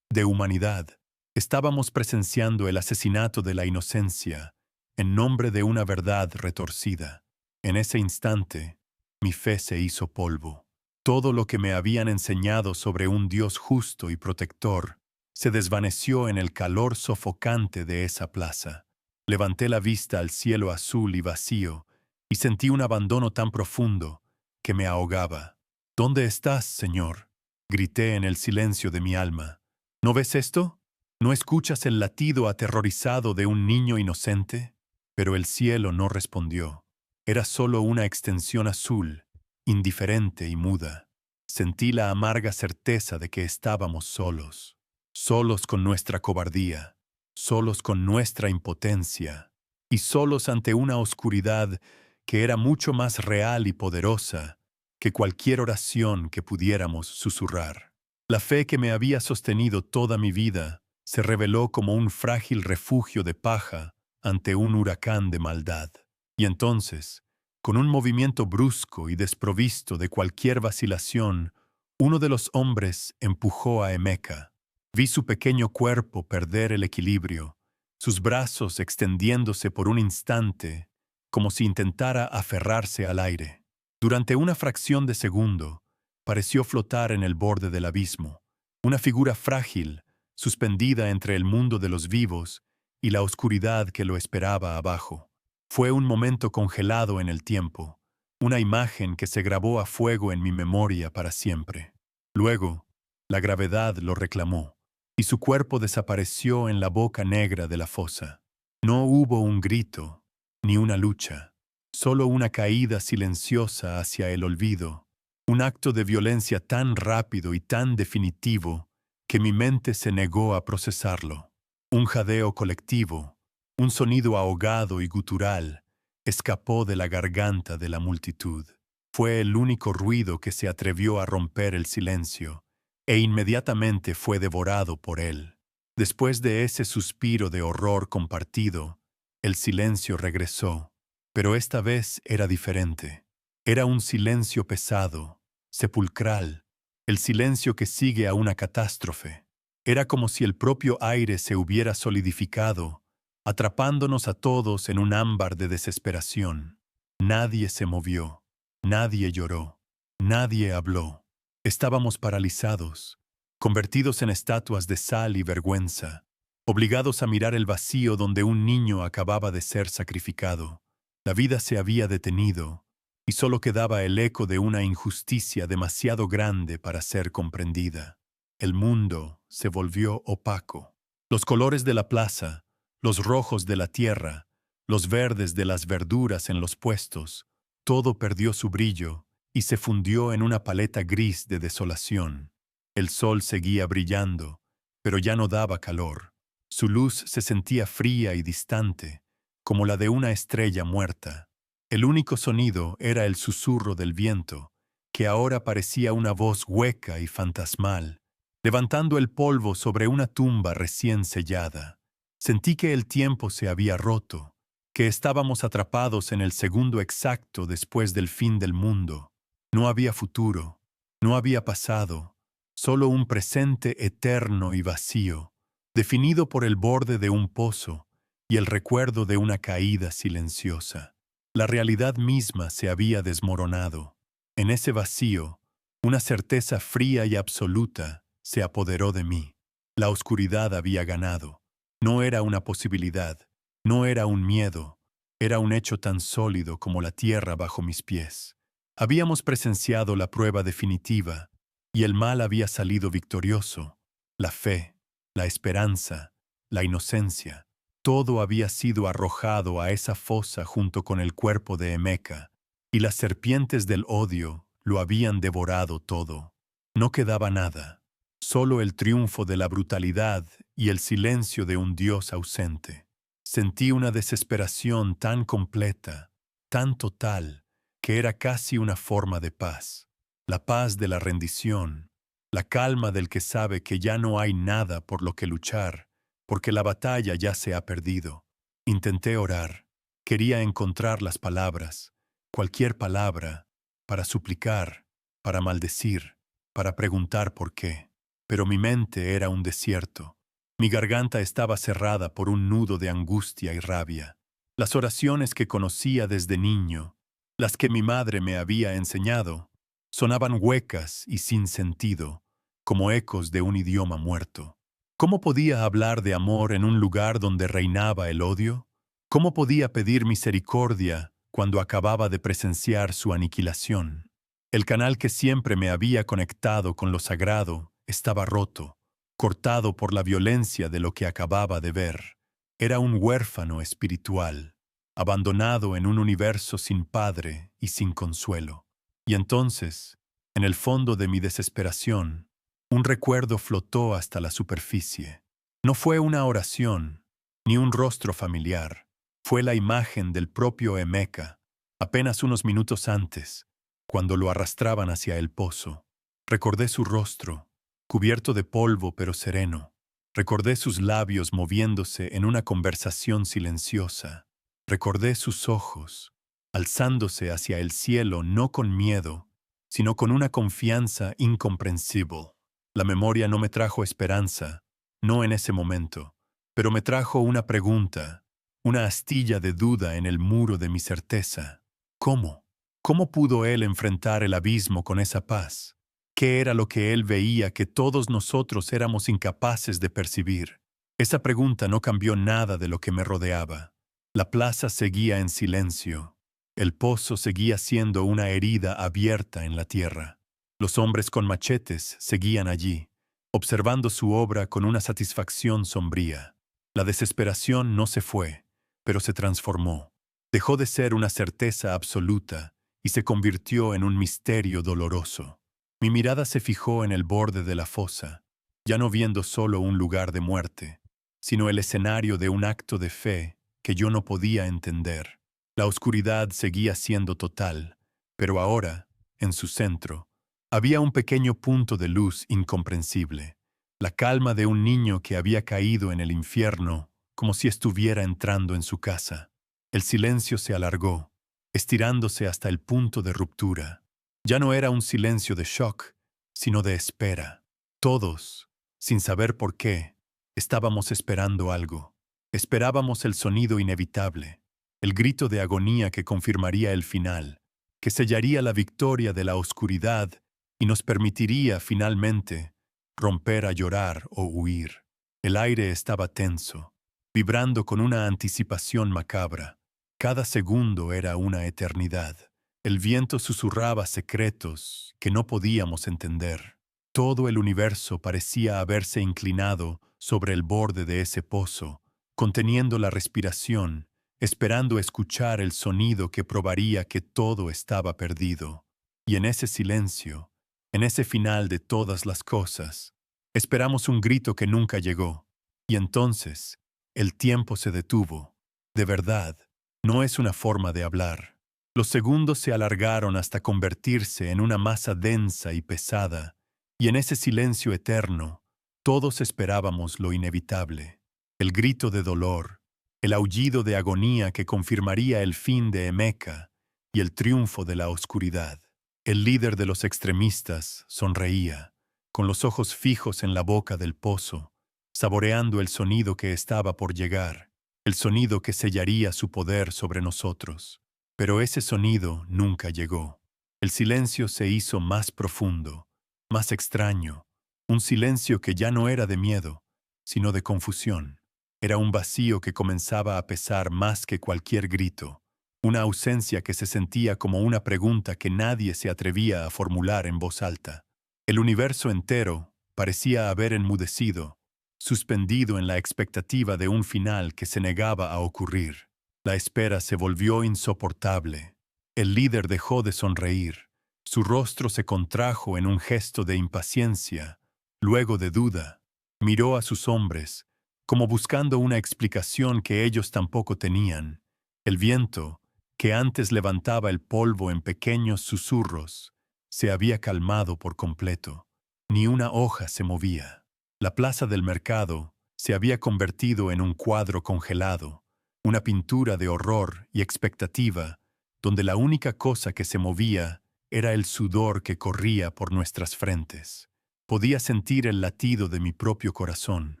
de humanidad. Estábamos presenciando el asesinato de la inocencia en nombre de una verdad retorcida. En ese instante, mi fe se hizo polvo. Todo lo que me habían enseñado sobre un Dios justo y protector se desvaneció en el calor sofocante de esa plaza. Levanté la vista al cielo azul y vacío y sentí un abandono tan profundo que me ahogaba. ¿Dónde estás, Señor?, grité en el silencio de mi alma. ¿No ves esto? ¿No escuchas el latido aterrorizado de un niño inocente? Pero el cielo no respondió. Era solo una extensión azul, indiferente y muda. Sentí la amarga certeza de que estábamos solos, solos con nuestra cobardía, solos con nuestra impotencia, y solos ante una oscuridad que era mucho más real y poderosa que cualquier oración que pudiéramos susurrar. La fe que me había sostenido toda mi vida se reveló como un frágil refugio de paja ante un huracán de maldad. Y entonces, con un movimiento brusco y desprovisto de cualquier vacilación, uno de los hombres empujó a Emeka. Vi su pequeño cuerpo perder el equilibrio, sus brazos extendiéndose por un instante, como si intentara aferrarse al aire. Durante una fracción de segundo, pareció flotar en el borde del abismo, una figura frágil, suspendida entre el mundo de los vivos y la oscuridad que lo esperaba abajo. Fue un momento congelado en el tiempo, una imagen que se grabó a fuego en mi memoria para siempre. Luego, la gravedad lo reclamó, y su cuerpo desapareció en la boca negra de la fosa. No hubo un grito, ni una lucha, solo una caída silenciosa hacia el olvido, un acto de violencia tan rápido y tan definitivo que mi mente se negó a procesarlo. Un jadeo colectivo, un sonido ahogado y gutural, escapó de la garganta de la multitud. Fue el único ruido que se atrevió a romper el silencio, e inmediatamente fue devorado por él. Después de ese suspiro de horror compartido, el silencio regresó, pero esta vez era diferente. Era un silencio pesado, sepulcral, el silencio que sigue a una catástrofe. Era como si el propio aire se hubiera solidificado, atrapándonos a todos en un ámbar de desesperación. Nadie se movió, nadie lloró, nadie habló. Estábamos paralizados, convertidos en estatuas de sal y vergüenza, obligados a mirar el vacío donde un niño acababa de ser sacrificado. La vida se había detenido, y solo quedaba el eco de una injusticia demasiado grande para ser comprendida. El mundo se volvió opaco. Los colores de la plaza, los rojos de la tierra, los verdes de las verduras en los puestos, todo perdió su brillo y se fundió en una paleta gris de desolación. El sol seguía brillando, pero ya no daba calor. Su luz se sentía fría y distante, como la de una estrella muerta. El único sonido era el susurro del viento, que ahora parecía una voz hueca y fantasmal, levantando el polvo sobre una tumba recién sellada. Sentí que el tiempo se había roto, que estábamos atrapados en el segundo exacto después del fin del mundo. No había futuro, no había pasado, solo un presente eterno y vacío, definido por el borde de un pozo y el recuerdo de una caída silenciosa. La realidad misma se había desmoronado. En ese vacío, una certeza fría y absoluta se apoderó de mí. La oscuridad había ganado. No era una posibilidad, no era un miedo, era un hecho tan sólido como la tierra bajo mis pies. Habíamos presenciado la prueba definitiva, y el mal había salido victorioso. La fe, la esperanza, la inocencia, todo había sido arrojado a esa fosa junto con el cuerpo de Emeka, y las serpientes del odio lo habían devorado todo. No quedaba nada, solo el triunfo de la brutalidad y el silencio de un Dios ausente. Sentí una desesperación tan completa, tan total, que era casi una forma de paz. La paz de la rendición, la calma del que sabe que ya no hay nada por lo que luchar, porque la batalla ya se ha perdido. Intenté orar, quería encontrar las palabras, cualquier palabra, para suplicar, para maldecir, para preguntar por qué. Pero mi mente era un desierto. Mi garganta estaba cerrada por un nudo de angustia y rabia. Las oraciones que conocía desde niño, las que mi madre me había enseñado, sonaban huecas y sin sentido, como ecos de un idioma muerto. ¿Cómo podía hablar de amor en un lugar donde reinaba el odio? ¿Cómo podía pedir misericordia cuando acababa de presenciar su aniquilación? El canal que siempre me había conectado con lo sagrado estaba roto, cortado por la violencia de lo que acababa de ver. Era un huérfano espiritual, abandonado en un universo sin padre y sin consuelo. Y entonces, en el fondo de mi desesperación, un recuerdo flotó hasta la superficie. No fue una oración, ni un rostro familiar. Fue la imagen del propio Emeka, apenas unos minutos antes, cuando lo arrastraban hacia el pozo. Recordé su rostro, cubierto de polvo pero sereno. Recordé sus labios moviéndose en una conversación silenciosa. Recordé sus ojos, alzándose hacia el cielo no con miedo, sino con una confianza incomprensible. La memoria no me trajo esperanza, no en ese momento, pero me trajo una pregunta, una astilla de duda en el muro de mi certeza. ¿Cómo? ¿Cómo pudo él enfrentar el abismo con esa paz? ¿Qué era lo que él veía que todos nosotros éramos incapaces de percibir? Esa pregunta no cambió nada de lo que me rodeaba. La plaza seguía en silencio. El pozo seguía siendo una herida abierta en la tierra. Los hombres con machetes seguían allí, observando su obra con una satisfacción sombría. La desesperación no se fue, pero se transformó. Dejó de ser una certeza absoluta y se convirtió en un misterio doloroso. Mi mirada se fijó en el borde de la fosa, ya no viendo solo un lugar de muerte, sino el escenario de un acto de fe que yo no podía entender. La oscuridad seguía siendo total, pero ahora, en su centro, había un pequeño punto de luz incomprensible, la calma de un niño que había caído en el infierno como si estuviera entrando en su casa. El silencio se alargó, estirándose hasta el punto de ruptura. Ya no era un silencio de shock, sino de espera. Todos, sin saber por qué, estábamos esperando algo. Esperábamos el sonido inevitable, el grito de agonía que confirmaría el final, que sellaría la victoria de la oscuridad y nos permitiría, finalmente, romper a llorar o huir. El aire estaba tenso, vibrando con una anticipación macabra. Cada segundo era una eternidad. El viento susurraba secretos que no podíamos entender. Todo el universo parecía haberse inclinado sobre el borde de ese pozo, conteniendo la respiración, esperando escuchar el sonido que probaría que todo estaba perdido. Y en ese silencio, en ese final de todas las cosas, esperamos un grito que nunca llegó. Y entonces, el tiempo se detuvo. De verdad, no es una forma de hablar. Los segundos se alargaron hasta convertirse en una masa densa y pesada, y en ese silencio eterno, todos esperábamos lo inevitable. El grito de dolor, el aullido de agonía que confirmaría el fin de Emeka y el triunfo de la oscuridad. El líder de los extremistas sonreía, con los ojos fijos en la boca del pozo, saboreando el sonido que estaba por llegar, el sonido que sellaría su poder sobre nosotros. Pero ese sonido nunca llegó. El silencio se hizo más profundo, más extraño, un silencio que ya no era de miedo, sino de confusión. Era un vacío que comenzaba a pesar más que cualquier grito, una ausencia que se sentía como una pregunta que nadie se atrevía a formular en voz alta. El universo entero parecía haber enmudecido, suspendido en la expectativa de un final que se negaba a ocurrir. La espera se volvió insoportable. El líder dejó de sonreír. Su rostro se contrajo en un gesto de impaciencia, luego de duda. Miró a sus hombres, como buscando una explicación que ellos tampoco tenían. El viento, que antes levantaba el polvo en pequeños susurros, se había calmado por completo. Ni una hoja se movía. La plaza del mercado se había convertido en un cuadro congelado, una pintura de horror y expectativa, donde la única cosa que se movía era el sudor que corría por nuestras frentes. Podía sentir el latido de mi propio corazón,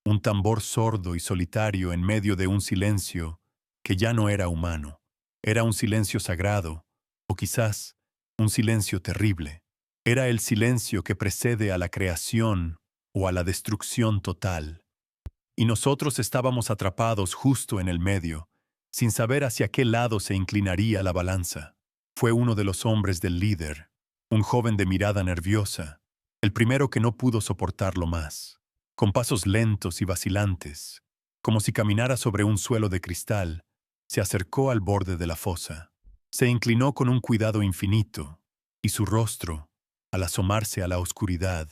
un tambor sordo y solitario en medio de un silencio que ya no era humano. Era un silencio sagrado, o quizás un silencio terrible. Era el silencio que precede a la creación o a la destrucción total. Y nosotros estábamos atrapados justo en el medio, sin saber hacia qué lado se inclinaría la balanza. Fue uno de los hombres del líder, un joven de mirada nerviosa, el primero que no pudo soportarlo más. Con pasos lentos y vacilantes, como si caminara sobre un suelo de cristal, se acercó al borde de la fosa. Se inclinó con un cuidado infinito, y su rostro, al asomarse a la oscuridad,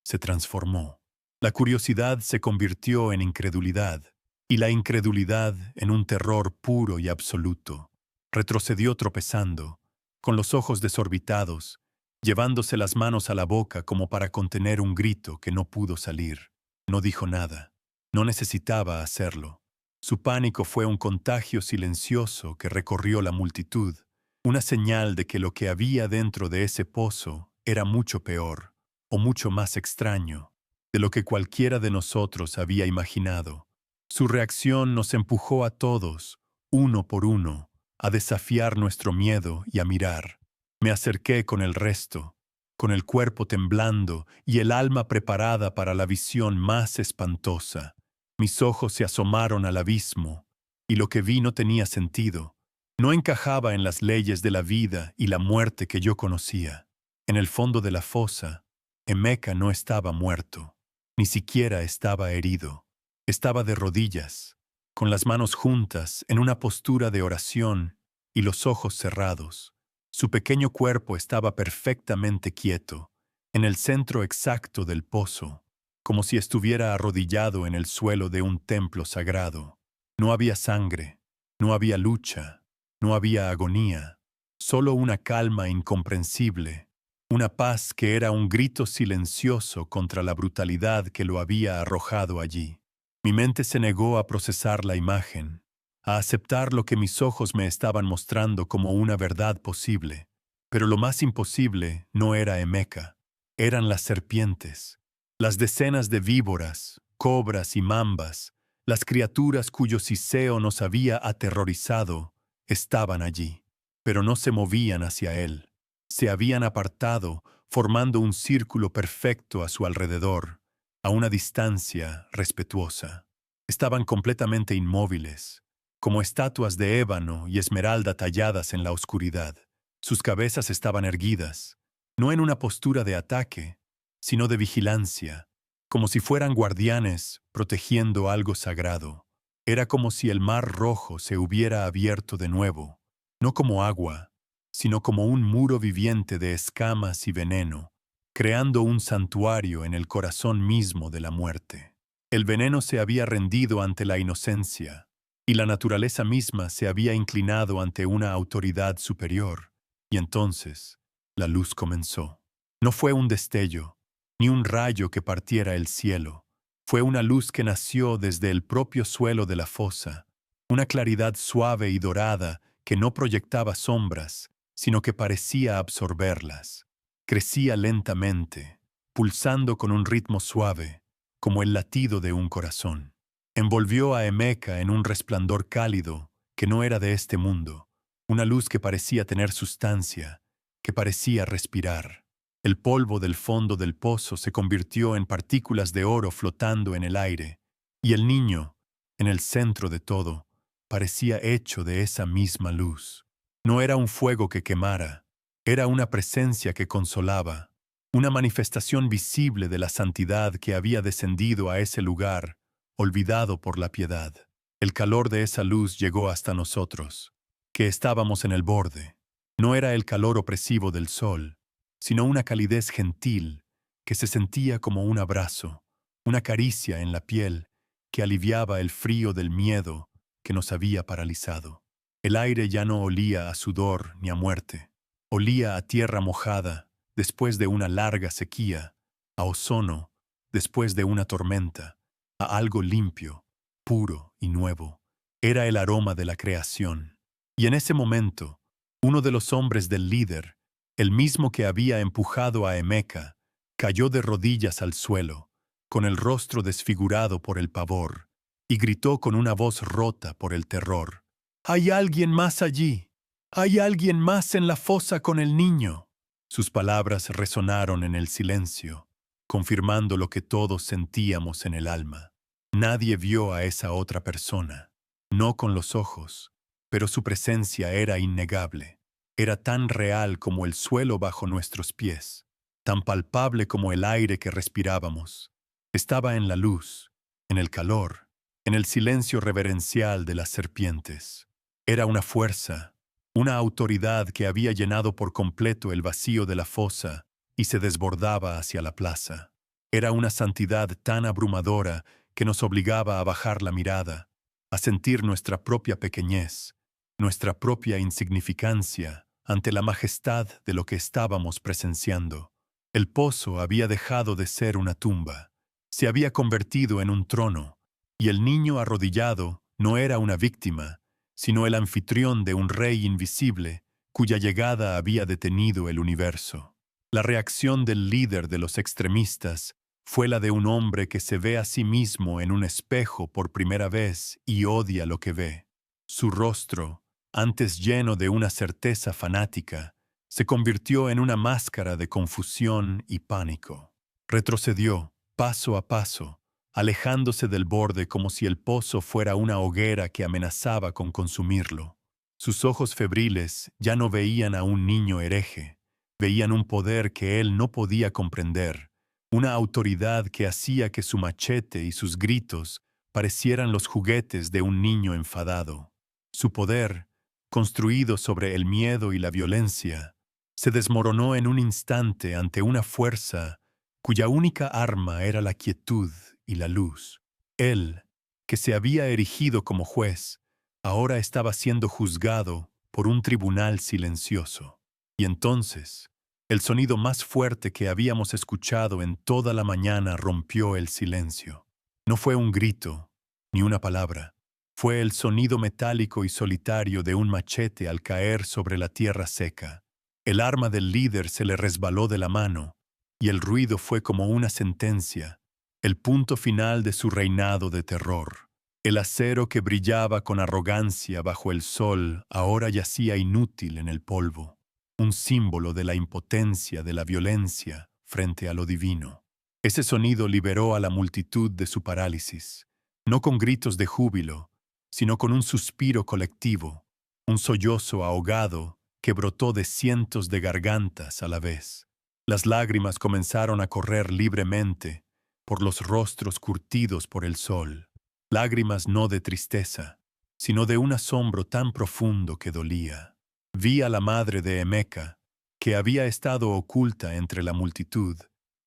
se transformó. La curiosidad se convirtió en incredulidad, y la incredulidad en un terror puro y absoluto. Retrocedió tropezando, con los ojos desorbitados, llevándose las manos a la boca como para contener un grito que no pudo salir. No dijo nada. No necesitaba hacerlo. Su pánico fue un contagio silencioso que recorrió la multitud, una señal de que lo que había dentro de ese pozo era mucho peor, o mucho más extraño, de lo que cualquiera de nosotros había imaginado. Su reacción nos empujó a todos, uno por uno, a desafiar nuestro miedo y a mirar. Me acerqué con el resto, con el cuerpo temblando y el alma preparada para la visión más espantosa. Mis ojos se asomaron al abismo, y lo que vi no tenía sentido. No encajaba en las leyes de la vida y la muerte que yo conocía. En el fondo de la fosa, Emeka no estaba muerto, ni siquiera estaba herido. Estaba de rodillas, con las manos juntas, en una postura de oración y los ojos cerrados. Su pequeño cuerpo estaba perfectamente quieto, en el centro exacto del pozo, como si estuviera arrodillado en el suelo de un templo sagrado. No había sangre, no había lucha, no había agonía, solo una calma incomprensible, una paz que era un grito silencioso contra la brutalidad que lo había arrojado allí. Mi mente se negó a procesar la imagen, a aceptar lo que mis ojos me estaban mostrando como una verdad posible. Pero lo más imposible no era Emeka, eran las serpientes, las decenas de víboras, cobras y mambas, las criaturas cuyo siseo nos había aterrorizado, estaban allí, pero no se movían hacia él. Se habían apartado, formando un círculo perfecto a su alrededor, a una distancia respetuosa. Estaban completamente inmóviles, como estatuas de ébano y esmeralda talladas en la oscuridad. Sus cabezas estaban erguidas, no en una postura de ataque, sino de vigilancia, como si fueran guardianes protegiendo algo sagrado. Era como si el mar rojo se hubiera abierto de nuevo, no como agua, sino como un muro viviente de escamas y veneno, creando un santuario en el corazón mismo de la muerte. El veneno se había rendido ante la inocencia, y la naturaleza misma se había inclinado ante una autoridad superior. Y entonces, la luz comenzó. No fue un destello, ni un rayo que partiera el cielo. Fue una luz que nació desde el propio suelo de la fosa, una claridad suave y dorada que no proyectaba sombras, sino que parecía absorberlas. Crecía lentamente, pulsando con un ritmo suave, como el latido de un corazón. Envolvió a Emeka en un resplandor cálido que no era de este mundo, una luz que parecía tener sustancia, que parecía respirar. El polvo del fondo del pozo se convirtió en partículas de oro flotando en el aire, y el niño, en el centro de todo, parecía hecho de esa misma luz. No era un fuego que quemara, era una presencia que consolaba, una manifestación visible de la santidad que había descendido a ese lugar, olvidado por la piedad. El calor de esa luz llegó hasta nosotros, que estábamos en el borde. No era el calor opresivo del sol, sino una calidez gentil que se sentía como un abrazo, una caricia en la piel que aliviaba el frío del miedo que nos había paralizado. El aire ya no olía a sudor ni a muerte, olía a tierra mojada después de una larga sequía, a ozono después de una tormenta, a algo limpio, puro y nuevo. Era el aroma de la creación. Y en ese momento, uno de los hombres del líder, el mismo que había empujado a Emeka, cayó de rodillas al suelo, con el rostro desfigurado por el pavor, y gritó con una voz rota por el terror: «¡Hay alguien más allí! ¡Hay alguien más en la fosa con el niño!». Sus palabras resonaron en el silencio, confirmando lo que todos sentíamos en el alma. Nadie vio a esa otra persona, no con los ojos, pero su presencia era innegable. Era tan real como el suelo bajo nuestros pies, tan palpable como el aire que respirábamos. Estaba en la luz, en el calor, en el silencio reverencial de las serpientes. Era una fuerza, una autoridad que había llenado por completo el vacío de la fosa y se desbordaba hacia la plaza. Era una santidad tan abrumadora que nos obligaba a bajar la mirada, a sentir nuestra propia pequeñez, nuestra propia insignificancia ante la majestad de lo que estábamos presenciando. El pozo había dejado de ser una tumba, se había convertido en un trono, y el niño arrodillado no era una víctima, sino el anfitrión de un rey invisible cuya llegada había detenido el universo. La reacción del líder de los extremistas fue la de un hombre que se ve a sí mismo en un espejo por primera vez y odia lo que ve. Su rostro, antes lleno de una certeza fanática, se convirtió en una máscara de confusión y pánico. Retrocedió, paso a paso, alejándose del borde como si el pozo fuera una hoguera que amenazaba con consumirlo. Sus ojos febriles ya no veían a un niño hereje, veían un poder que él no podía comprender, una autoridad que hacía que su machete y sus gritos parecieran los juguetes de un niño enfadado. Su poder, construido sobre el miedo y la violencia, se desmoronó en un instante ante una fuerza cuya única arma era la quietud y la luz. Él, que se había erigido como juez, ahora estaba siendo juzgado por un tribunal silencioso. Y entonces, el sonido más fuerte que habíamos escuchado en toda la mañana rompió el silencio. No fue un grito, ni una palabra. Fue el sonido metálico y solitario de un machete al caer sobre la tierra seca. El arma del líder se le resbaló de la mano, y el ruido fue como una sentencia, el punto final de su reinado de terror. El acero que brillaba con arrogancia bajo el sol ahora yacía inútil en el polvo, un símbolo de la impotencia de la violencia frente a lo divino. Ese sonido liberó a la multitud de su parálisis, no con gritos de júbilo, sino con un suspiro colectivo, un sollozo ahogado que brotó de cientos de gargantas a la vez. Las lágrimas comenzaron a correr libremente por los rostros curtidos por el sol, lágrimas no de tristeza, sino de un asombro tan profundo que dolía. Vi a la madre de Emeka, que había estado oculta entre la multitud,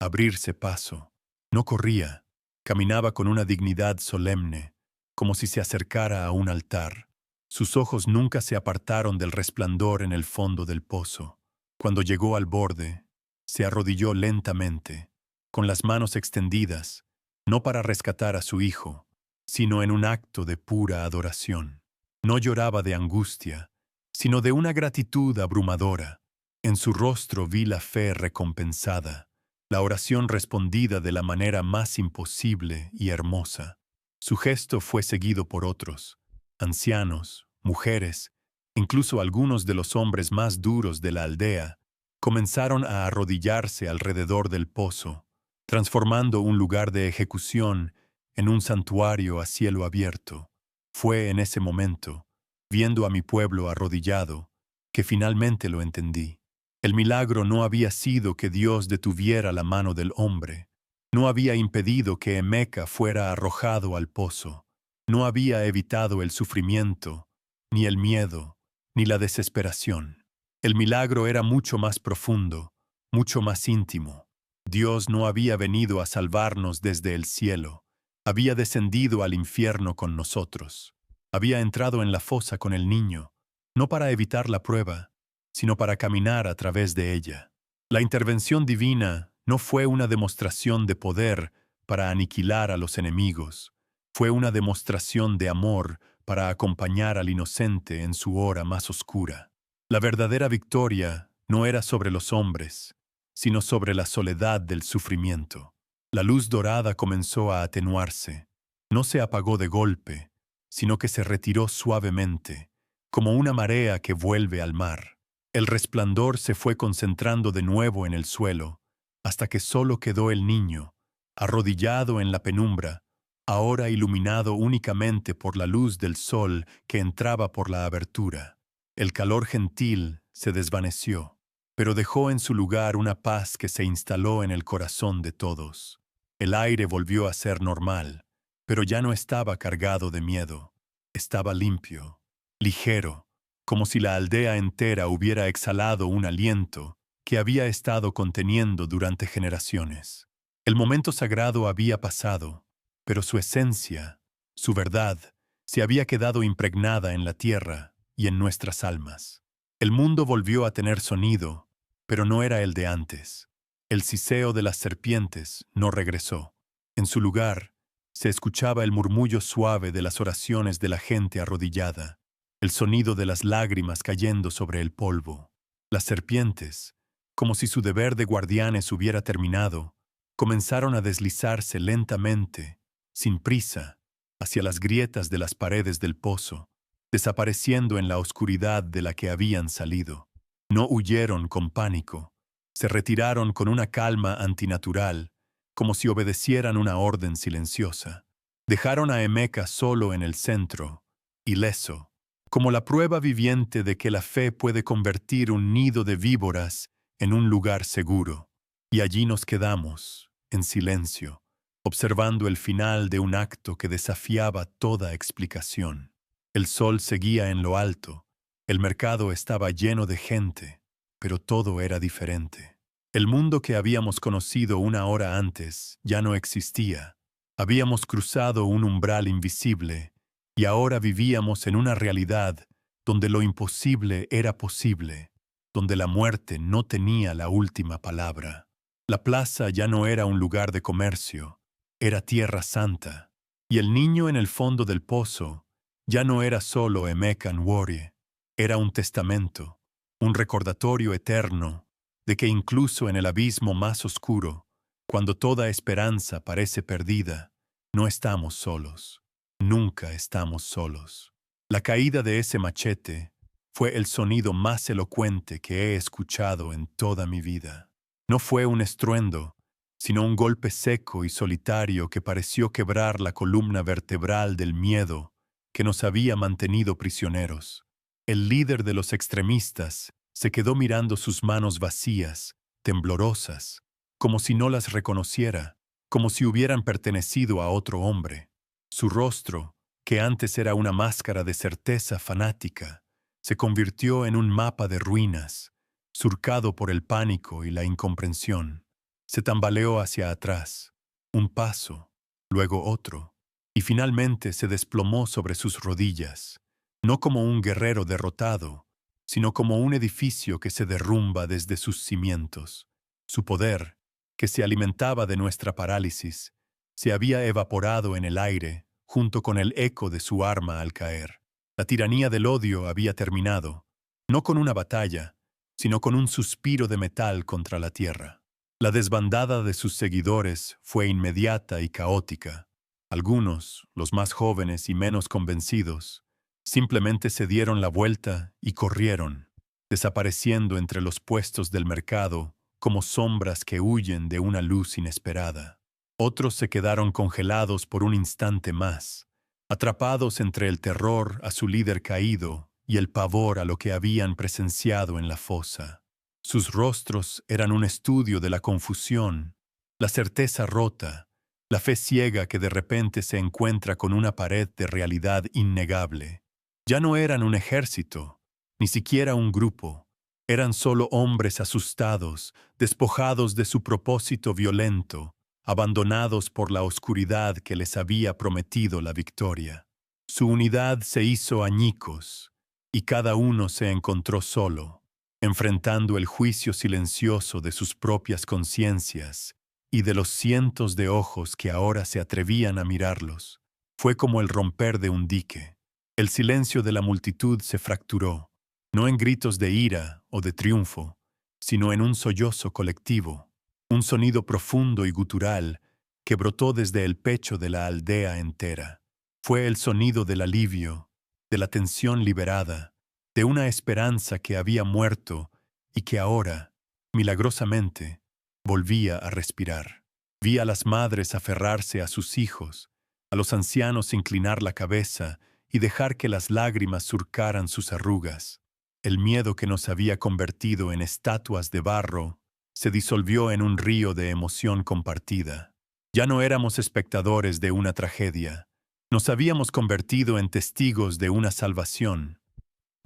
abrirse paso. No corría, caminaba con una dignidad solemne, como si se acercara a un altar. Sus ojos nunca se apartaron del resplandor en el fondo del pozo. Cuando llegó al borde, se arrodilló lentamente, con las manos extendidas, no para rescatar a su hijo, sino en un acto de pura adoración. No lloraba de angustia, sino de una gratitud abrumadora. En su rostro vi la fe recompensada, la oración respondida de la manera más imposible y hermosa. Su gesto fue seguido por otros, ancianos, mujeres, incluso algunos de los hombres más duros de la aldea, comenzaron a arrodillarse alrededor del pozo, transformando un lugar de ejecución en un santuario a cielo abierto. Fue en ese momento, viendo a mi pueblo arrodillado, que finalmente lo entendí. El milagro no había sido que Dios detuviera la mano del hombre, no había impedido que Emeka fuera arrojado al pozo, no había evitado el sufrimiento, ni el miedo, ni la desesperación. El milagro era mucho más profundo, mucho más íntimo. Dios no había venido a salvarnos desde el cielo, había descendido al infierno con nosotros. Había entrado en la fosa con el niño, no para evitar la prueba, sino para caminar a través de ella. La intervención divina no fue una demostración de poder para aniquilar a los enemigos, fue una demostración de amor para acompañar al inocente en su hora más oscura. La verdadera victoria no era sobre los hombres, sino sobre la soledad del sufrimiento. La luz dorada comenzó a atenuarse. No se apagó de golpe, sino que se retiró suavemente, como una marea que vuelve al mar. El resplandor se fue concentrando de nuevo en el suelo, hasta que solo quedó el niño, arrodillado en la penumbra, ahora iluminado únicamente por la luz del sol que entraba por la abertura. El calor gentil se desvaneció, pero dejó en su lugar una paz que se instaló en el corazón de todos. El aire volvió a ser normal, pero ya no estaba cargado de miedo. Estaba limpio, ligero, como si la aldea entera hubiera exhalado un aliento que había estado conteniendo durante generaciones. El momento sagrado había pasado, pero su esencia, su verdad, se había quedado impregnada en la tierra y en nuestras almas. El mundo volvió a tener sonido, pero no era el de antes. El siseo de las serpientes no regresó. En su lugar, se escuchaba el murmullo suave de las oraciones de la gente arrodillada, el sonido de las lágrimas cayendo sobre el polvo. Las serpientes, como si su deber de guardianes hubiera terminado, comenzaron a deslizarse lentamente, sin prisa, hacia las grietas de las paredes del pozo, desapareciendo en la oscuridad de la que habían salido. No huyeron con pánico, se retiraron con una calma antinatural, como si obedecieran una orden silenciosa. Dejaron a Emeka solo en el centro, ileso, como la prueba viviente de que la fe puede convertir un nido de víboras en un lugar seguro. Y allí nos quedamos, en silencio, observando el final de un acto que desafiaba toda explicación. El sol seguía en lo alto, el mercado estaba lleno de gente, pero todo era diferente. El mundo que habíamos conocido una hora antes ya no existía. Habíamos cruzado un umbral invisible y ahora vivíamos en una realidad donde lo imposible era posible, donde la muerte no tenía la última palabra. La plaza ya no era un lugar de comercio, era tierra santa, y el niño en el fondo del pozo ya no era solo Emeka Nworie, era un testamento, un recordatorio eterno de que incluso en el abismo más oscuro, cuando toda esperanza parece perdida, no estamos solos, nunca estamos solos. La caída de ese machete fue el sonido más elocuente que he escuchado en toda mi vida. No fue un estruendo, sino un golpe seco y solitario que pareció quebrar la columna vertebral del miedo que nos había mantenido prisioneros. El líder de los extremistas se quedó mirando sus manos vacías, temblorosas, como si no las reconociera, como si hubieran pertenecido a otro hombre. Su rostro, que antes era una máscara de certeza fanática, se convirtió en un mapa de ruinas, surcado por el pánico y la incomprensión. Se tambaleó hacia atrás, un paso, luego otro, y finalmente se desplomó sobre sus rodillas, no como un guerrero derrotado, sino como un edificio que se derrumba desde sus cimientos. Su poder, que se alimentaba de nuestra parálisis, se había evaporado en el aire junto con el eco de su arma al caer. La tiranía del odio había terminado, no con una batalla, sino con un suspiro de metal contra la tierra. La desbandada de sus seguidores fue inmediata y caótica. Algunos, los más jóvenes y menos convencidos, simplemente se dieron la vuelta y corrieron, desapareciendo entre los puestos del mercado como sombras que huyen de una luz inesperada. Otros se quedaron congelados por un instante más, atrapados entre el terror a su líder caído y el pavor a lo que habían presenciado en la fosa. Sus rostros eran un estudio de la confusión, la certeza rota, la fe ciega que de repente se encuentra con una pared de realidad innegable. Ya no eran un ejército, ni siquiera un grupo. Eran solo hombres asustados, despojados de su propósito violento, abandonados por la oscuridad que les había prometido la victoria. Su unidad se hizo añicos, y cada uno se encontró solo, enfrentando el juicio silencioso de sus propias conciencias y de los cientos de ojos que ahora se atrevían a mirarlos. Fue como el romper de un dique. El silencio de la multitud se fracturó, no en gritos de ira o de triunfo, sino en un sollozo colectivo, un sonido profundo y gutural que brotó desde el pecho de la aldea entera. Fue el sonido del alivio, de la tensión liberada, de una esperanza que había muerto y que ahora, milagrosamente, volvía a respirar. Vi a las madres aferrarse a sus hijos, a los ancianos inclinar la cabeza y dejar que las lágrimas surcaran sus arrugas. El miedo que nos había convertido en estatuas de barro se disolvió en un río de emoción compartida. Ya no éramos espectadores de una tragedia, nos habíamos convertido en testigos de una salvación.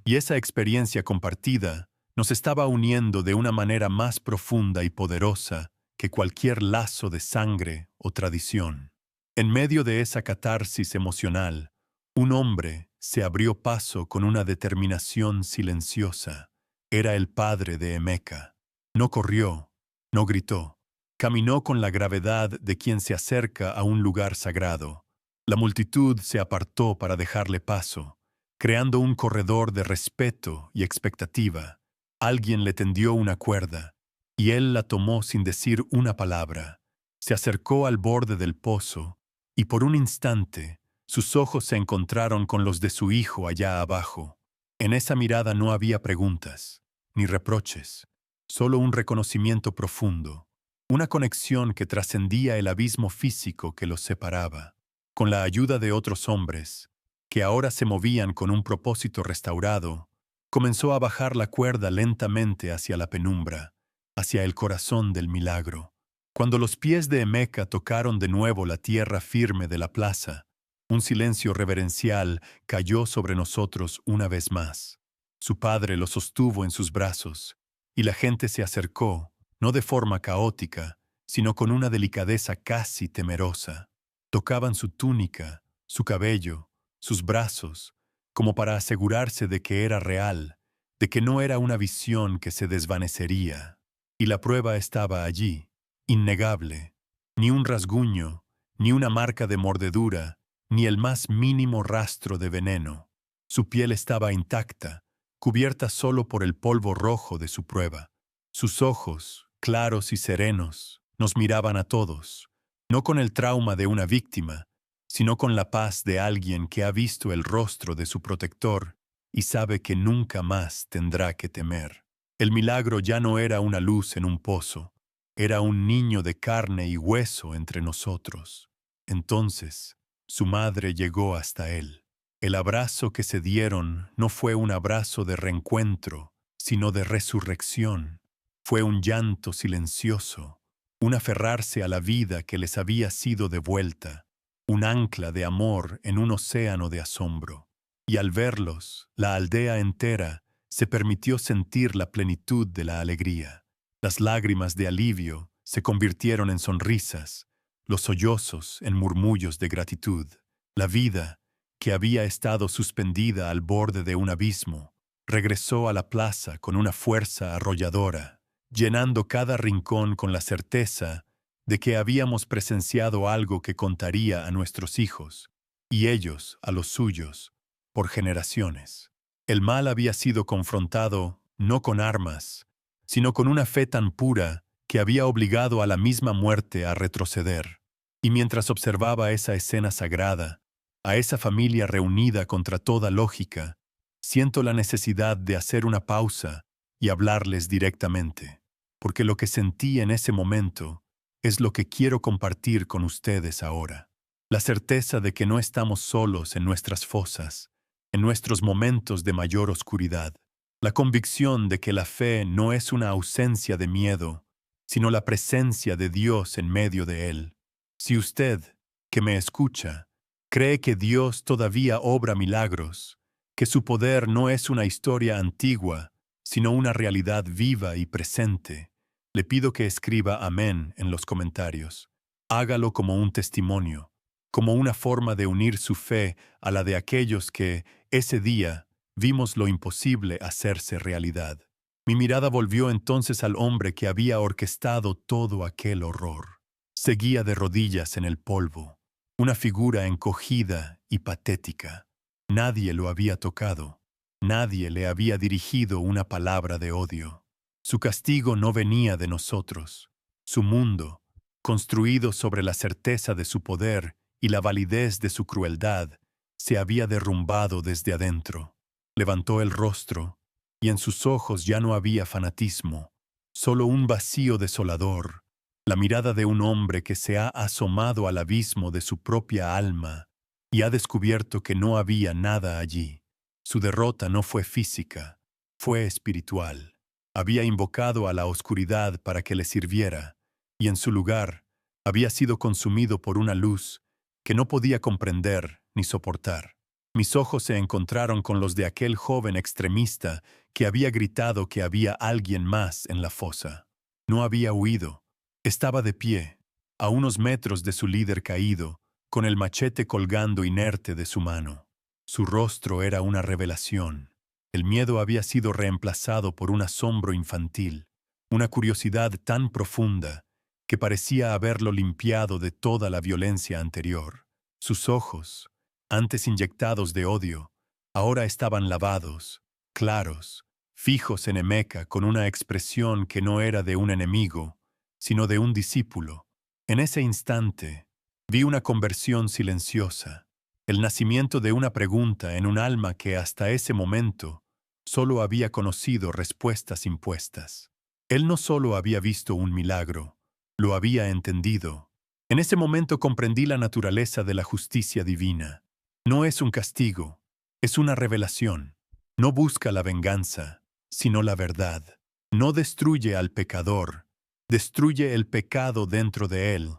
Y esa experiencia compartida nos estaba uniendo de una manera más profunda y poderosa que cualquier lazo de sangre o tradición. En medio de esa catarsis emocional, un hombre se abrió paso con una determinación silenciosa. Era el padre de Emeka. No corrió, no gritó. Caminó con la gravedad de quien se acerca a un lugar sagrado. La multitud se apartó para dejarle paso, creando un corredor de respeto y expectativa. Alguien le tendió una cuerda, y él la tomó sin decir una palabra. Se acercó al borde del pozo, y por un instante, sus ojos se encontraron con los de su hijo allá abajo. En esa mirada no había preguntas, ni reproches, solo un reconocimiento profundo, una conexión que trascendía el abismo físico que los separaba. Con la ayuda de otros hombres, que ahora se movían con un propósito restaurado, comenzó a bajar la cuerda lentamente hacia la penumbra, hacia el corazón del milagro. Cuando los pies de Emeka tocaron de nuevo la tierra firme de la plaza, un silencio reverencial cayó sobre nosotros una vez más. Su padre lo sostuvo en sus brazos, y la gente se acercó, no de forma caótica, sino con una delicadeza casi temerosa. Tocaban su túnica, su cabello, sus brazos, como para asegurarse de que era real, de que no era una visión que se desvanecería. Y la prueba estaba allí, innegable. Ni un rasguño, ni una marca de mordedura, ni el más mínimo rastro de veneno. Su piel estaba intacta, cubierta solo por el polvo rojo de su prueba. Sus ojos, claros y serenos, nos miraban a todos, no con el trauma de una víctima, sino con la paz de alguien que ha visto el rostro de su protector y sabe que nunca más tendrá que temer. El milagro ya no era una luz en un pozo, era un niño de carne y hueso entre nosotros. Entonces, su madre llegó hasta él. El abrazo que se dieron no fue un abrazo de reencuentro, sino de resurrección. Fue un llanto silencioso, un aferrarse a la vida que les había sido devuelta, un ancla de amor en un océano de asombro. Y al verlos, la aldea entera se permitió sentir la plenitud de la alegría. Las lágrimas de alivio se convirtieron en sonrisas, los sollozos en murmullos de gratitud. La vida, que había estado suspendida al borde de un abismo, regresó a la plaza con una fuerza arrolladora, llenando cada rincón con la certeza de que habíamos presenciado algo que contaría a nuestros hijos, y ellos a los suyos, por generaciones. El mal había sido confrontado no con armas, sino con una fe tan pura que había obligado a la misma muerte a retroceder. Y mientras observaba esa escena sagrada, a esa familia reunida contra toda lógica, siento la necesidad de hacer una pausa y hablarles directamente, porque lo que sentí en ese momento es lo que quiero compartir con ustedes ahora. La certeza de que no estamos solos en nuestras fosas, en nuestros momentos de mayor oscuridad. La convicción de que la fe no es una ausencia de miedo, sino la presencia de Dios en medio de él. Si usted, que me escucha, cree que Dios todavía obra milagros, que su poder no es una historia antigua, sino una realidad viva y presente, le pido que escriba amén en los comentarios. Hágalo como un testimonio, como una forma de unir su fe a la de aquellos que, ese día, vimos lo imposible hacerse realidad. Mi mirada volvió entonces al hombre que había orquestado todo aquel horror. Seguía de rodillas en el polvo, una figura encogida y patética. Nadie lo había tocado, nadie le había dirigido una palabra de odio. Su castigo no venía de nosotros. Su mundo, construido sobre la certeza de su poder y la validez de su crueldad, se había derrumbado desde adentro. Levantó el rostro, y en sus ojos ya no había fanatismo, solo un vacío desolador, la mirada de un hombre que se ha asomado al abismo de su propia alma y ha descubierto que no había nada allí. Su derrota no fue física, fue espiritual. Había invocado a la oscuridad para que le sirviera, y en su lugar había sido consumido por una luz que no podía comprender ni soportar. Mis ojos se encontraron con los de aquel joven extremista que había gritado que había alguien más en la fosa. No había huido. Estaba de pie, a unos metros de su líder caído, con el machete colgando inerte de su mano. Su rostro era una revelación. El miedo había sido reemplazado por un asombro infantil, una curiosidad tan profunda que parecía haberlo limpiado de toda la violencia anterior. Sus ojos, antes inyectados de odio, ahora estaban lavados, claros, fijos en Emeka con una expresión que no era de un enemigo, sino de un discípulo. En ese instante, vi una conversión silenciosa, el nacimiento de una pregunta en un alma que hasta ese momento solo había conocido respuestas impuestas. Él no solo había visto un milagro, lo había entendido. En ese momento comprendí la naturaleza de la justicia divina. No es un castigo, es una revelación. No busca la venganza, sino la verdad. No destruye al pecador, Destruye el pecado dentro de él,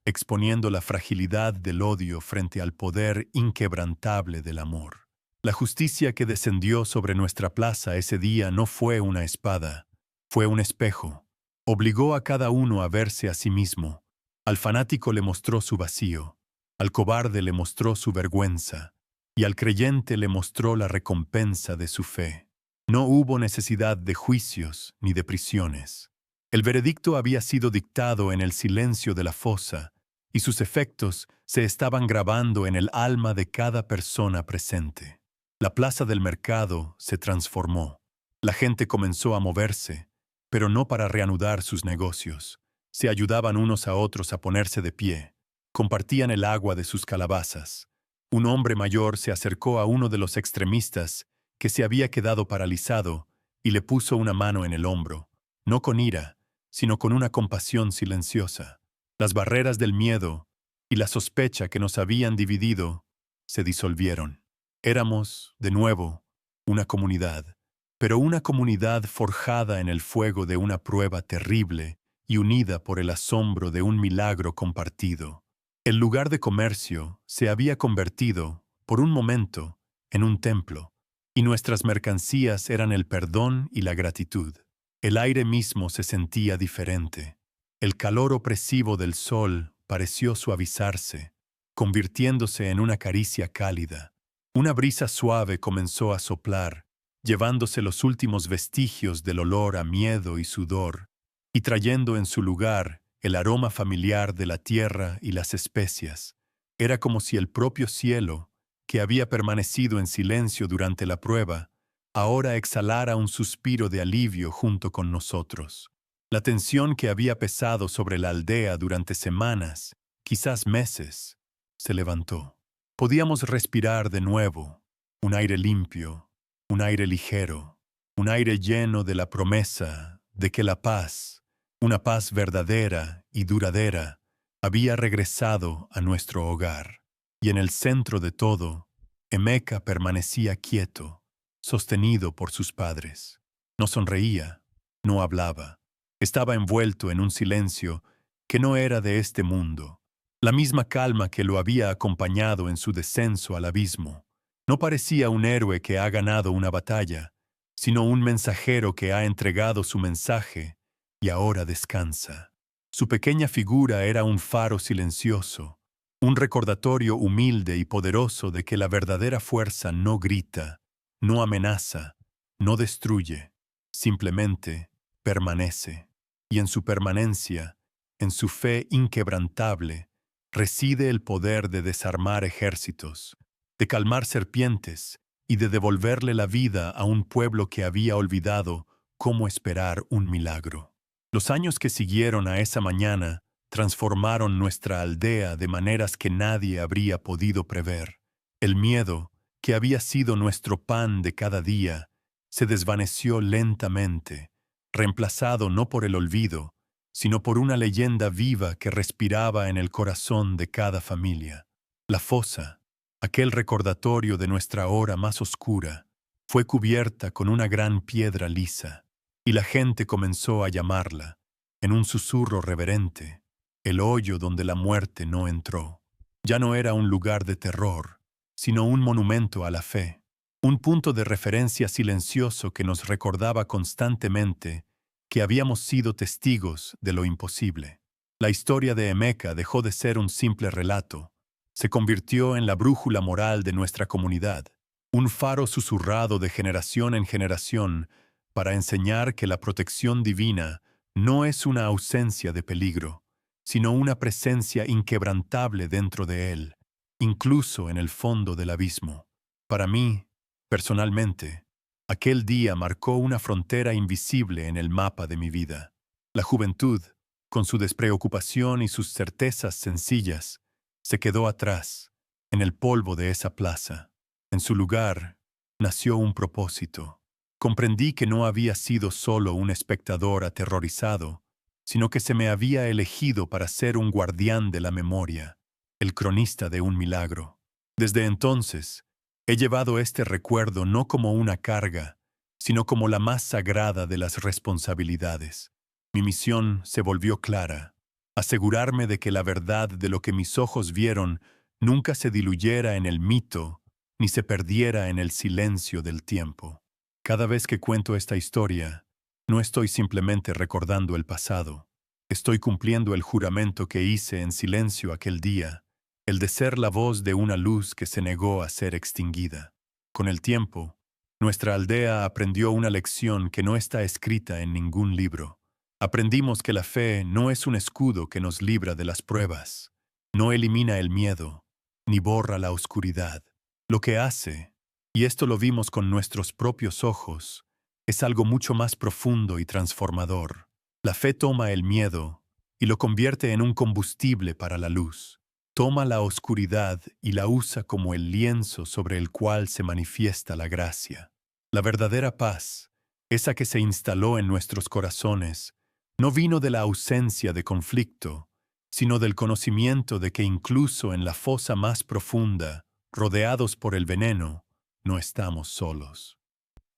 exponiendo la fragilidad del odio frente al poder inquebrantable del amor. La justicia que descendió sobre nuestra plaza ese día no fue una espada, fue un espejo. Obligó a cada uno a verse a sí mismo. Al fanático le mostró su vacío, al cobarde le mostró su vergüenza, y al creyente le mostró la recompensa de su fe. No hubo necesidad de juicios ni de prisiones. El veredicto había sido dictado en el silencio de la fosa, y sus efectos se estaban grabando en el alma de cada persona presente. La plaza del mercado se transformó. La gente comenzó a moverse, pero no para reanudar sus negocios. Se ayudaban unos a otros a ponerse de pie. Compartían el agua de sus calabazas. Un hombre mayor se acercó a uno de los extremistas que se había quedado paralizado y le puso una mano en el hombro, no con ira, sino con una compasión silenciosa. Las barreras del miedo y la sospecha que nos habían dividido se disolvieron. Éramos, de nuevo, una comunidad, pero una comunidad forjada en el fuego de una prueba terrible y unida por el asombro de un milagro compartido. El lugar de comercio se había convertido, por un momento, en un templo, y nuestras mercancías eran el perdón y la gratitud. El aire mismo se sentía diferente. El calor opresivo del sol pareció suavizarse, convirtiéndose en una caricia cálida. Una brisa suave comenzó a soplar, llevándose los últimos vestigios del olor a miedo y sudor, y trayendo en su lugar el aroma familiar de la tierra y las especias. Era como si el propio cielo, que había permanecido en silencio durante la prueba, ahora exhalara un suspiro de alivio junto con nosotros. La tensión que había pesado sobre la aldea durante semanas, quizás meses, se levantó. Podíamos respirar de nuevo, un aire limpio, un aire ligero, un aire lleno de la promesa de que la paz, una paz verdadera y duradera, había regresado a nuestro hogar. Y en el centro de todo, Emeka permanecía quieto, sostenido por sus padres. No sonreía, no hablaba. Estaba envuelto en un silencio que no era de este mundo. La misma calma que lo había acompañado en su descenso al abismo. No parecía un héroe que ha ganado una batalla, sino un mensajero que ha entregado su mensaje y ahora descansa. Su pequeña figura era un faro silencioso, un recordatorio humilde y poderoso de que la verdadera fuerza no grita, no amenaza, no destruye, simplemente permanece. Y en su permanencia, en su fe inquebrantable, reside el poder de desarmar ejércitos, de calmar serpientes y de devolverle la vida a un pueblo que había olvidado cómo esperar un milagro. Los años que siguieron a esa mañana transformaron nuestra aldea de maneras que nadie habría podido prever. El miedo, que había sido nuestro pan de cada día, se desvaneció lentamente, reemplazado no por el olvido, sino por una leyenda viva que respiraba en el corazón de cada familia. La fosa, aquel recordatorio de nuestra hora más oscura, fue cubierta con una gran piedra lisa, y la gente comenzó a llamarla, en un susurro reverente, el hoyo donde la muerte no entró. Ya no era un lugar de terror, sino un monumento a la fe, un punto de referencia silencioso que nos recordaba constantemente que habíamos sido testigos de lo imposible. La historia de Emeka dejó de ser un simple relato, se convirtió en la brújula moral de nuestra comunidad, un faro susurrado de generación en generación para enseñar que la protección divina no es una ausencia de peligro, sino una presencia inquebrantable dentro de él, incluso en el fondo del abismo. Para mí, personalmente, aquel día marcó una frontera invisible en el mapa de mi vida. La juventud, con su despreocupación y sus certezas sencillas, se quedó atrás, en el polvo de esa plaza. En su lugar, nació un propósito. Comprendí que no había sido solo un espectador aterrorizado, sino que se me había elegido para ser un guardián de la memoria, el cronista de un milagro. Desde entonces, he llevado este recuerdo no como una carga, sino como la más sagrada de las responsabilidades. Mi misión se volvió clara: asegurarme de que la verdad de lo que mis ojos vieron nunca se diluyera en el mito ni se perdiera en el silencio del tiempo. Cada vez que cuento esta historia, no estoy simplemente recordando el pasado. Estoy cumpliendo el juramento que hice en silencio aquel día, el de ser la voz de una luz que se negó a ser extinguida. Con el tiempo, nuestra aldea aprendió una lección que no está escrita en ningún libro. Aprendimos que la fe no es un escudo que nos libra de las pruebas, no elimina el miedo, ni borra la oscuridad. Lo que hace, y esto lo vimos con nuestros propios ojos, es algo mucho más profundo y transformador. La fe toma el miedo y lo convierte en un combustible para la luz. Toma la oscuridad y la usa como el lienzo sobre el cual se manifiesta la gracia. La verdadera paz, esa que se instaló en nuestros corazones, no vino de la ausencia de conflicto, sino del conocimiento de que incluso en la fosa más profunda, rodeados por el veneno, no estamos solos.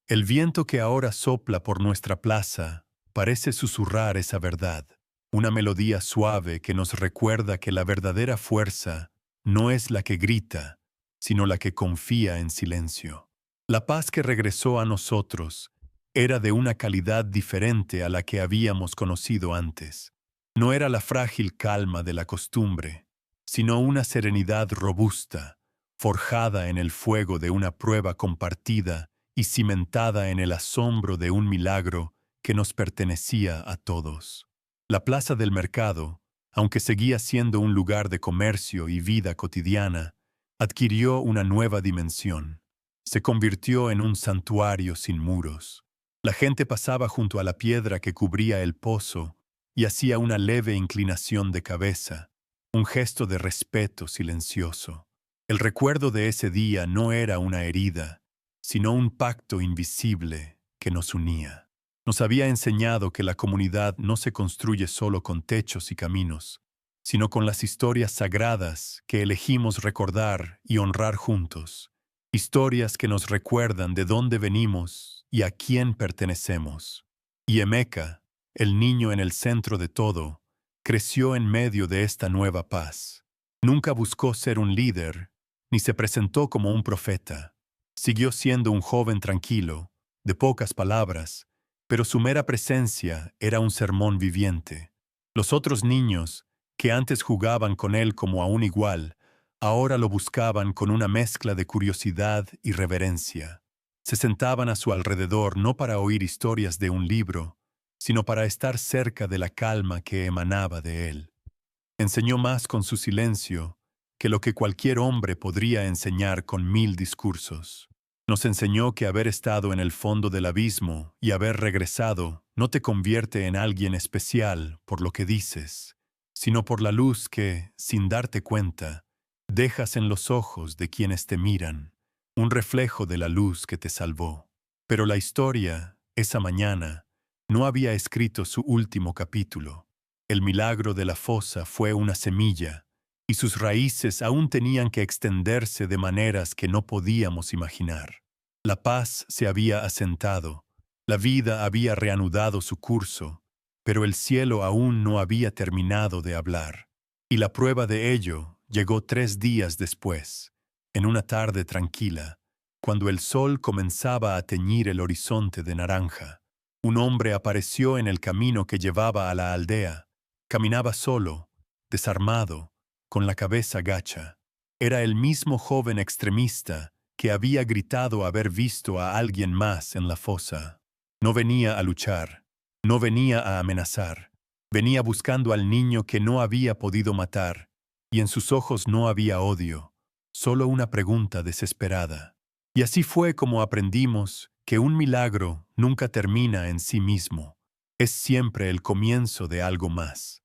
El viento que ahora sopla por nuestra plaza parece susurrar esa verdad, una melodía suave que nos recuerda que la verdadera fuerza no es la que grita, sino la que confía en silencio. La paz que regresó a nosotros era de una calidad diferente a la que habíamos conocido antes. No era la frágil calma de la costumbre, sino una serenidad robusta, forjada en el fuego de una prueba compartida y cimentada en el asombro de un milagro que nos pertenecía a todos. La plaza del mercado, aunque seguía siendo un lugar de comercio y vida cotidiana, adquirió una nueva dimensión. Se convirtió en un santuario sin muros. La gente pasaba junto a la piedra que cubría el pozo y hacía una leve inclinación de cabeza, un gesto de respeto silencioso. El recuerdo de ese día no era una herida, sino un pacto invisible que nos unía. Nos había enseñado que la comunidad no se construye solo con techos y caminos, sino con las historias sagradas que elegimos recordar y honrar juntos. Historias que nos recuerdan de dónde venimos y a quién pertenecemos. Y Emeka, el niño en el centro de todo, creció en medio de esta nueva paz. Nunca buscó ser un líder, ni se presentó como un profeta. Siguió siendo un joven tranquilo, de pocas palabras, pero su mera presencia era un sermón viviente. Los otros niños, que antes jugaban con él como a un igual, ahora lo buscaban con una mezcla de curiosidad y reverencia. Se sentaban a su alrededor no para oír historias de un libro, sino para estar cerca de la calma que emanaba de él. Enseñó más con su silencio que lo que cualquier hombre podría enseñar con 1000 discursos. Nos enseñó que haber estado en el fondo del abismo y haber regresado no te convierte en alguien especial por lo que dices, sino por la luz que, sin darte cuenta, dejas en los ojos de quienes te miran, un reflejo de la luz que te salvó. Pero la historia, esa mañana, no había escrito su último capítulo. El milagro de la fosa fue una semilla, y sus raíces aún tenían que extenderse de maneras que no podíamos imaginar. La paz se había asentado, la vida había reanudado su curso, pero el cielo aún no había terminado de hablar. Y la prueba de ello llegó 3 días después, en una tarde tranquila, cuando el sol comenzaba a teñir el horizonte de naranja. Un hombre apareció en el camino que llevaba a la aldea. Caminaba solo, desarmado, con la cabeza gacha. Era el mismo joven extremista que había gritado haber visto a alguien más en la fosa. No venía a luchar, no venía a amenazar. Venía buscando al niño que no había podido matar, y en sus ojos no había odio, solo una pregunta desesperada. Y así fue como aprendimos que un milagro nunca termina en sí mismo. Es siempre el comienzo de algo más.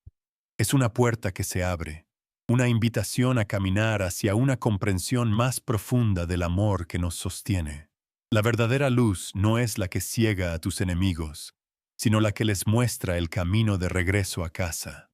Es una puerta que se abre, una invitación a caminar hacia una comprensión más profunda del amor que nos sostiene. La verdadera luz no es la que ciega a tus enemigos, sino la que les muestra el camino de regreso a casa.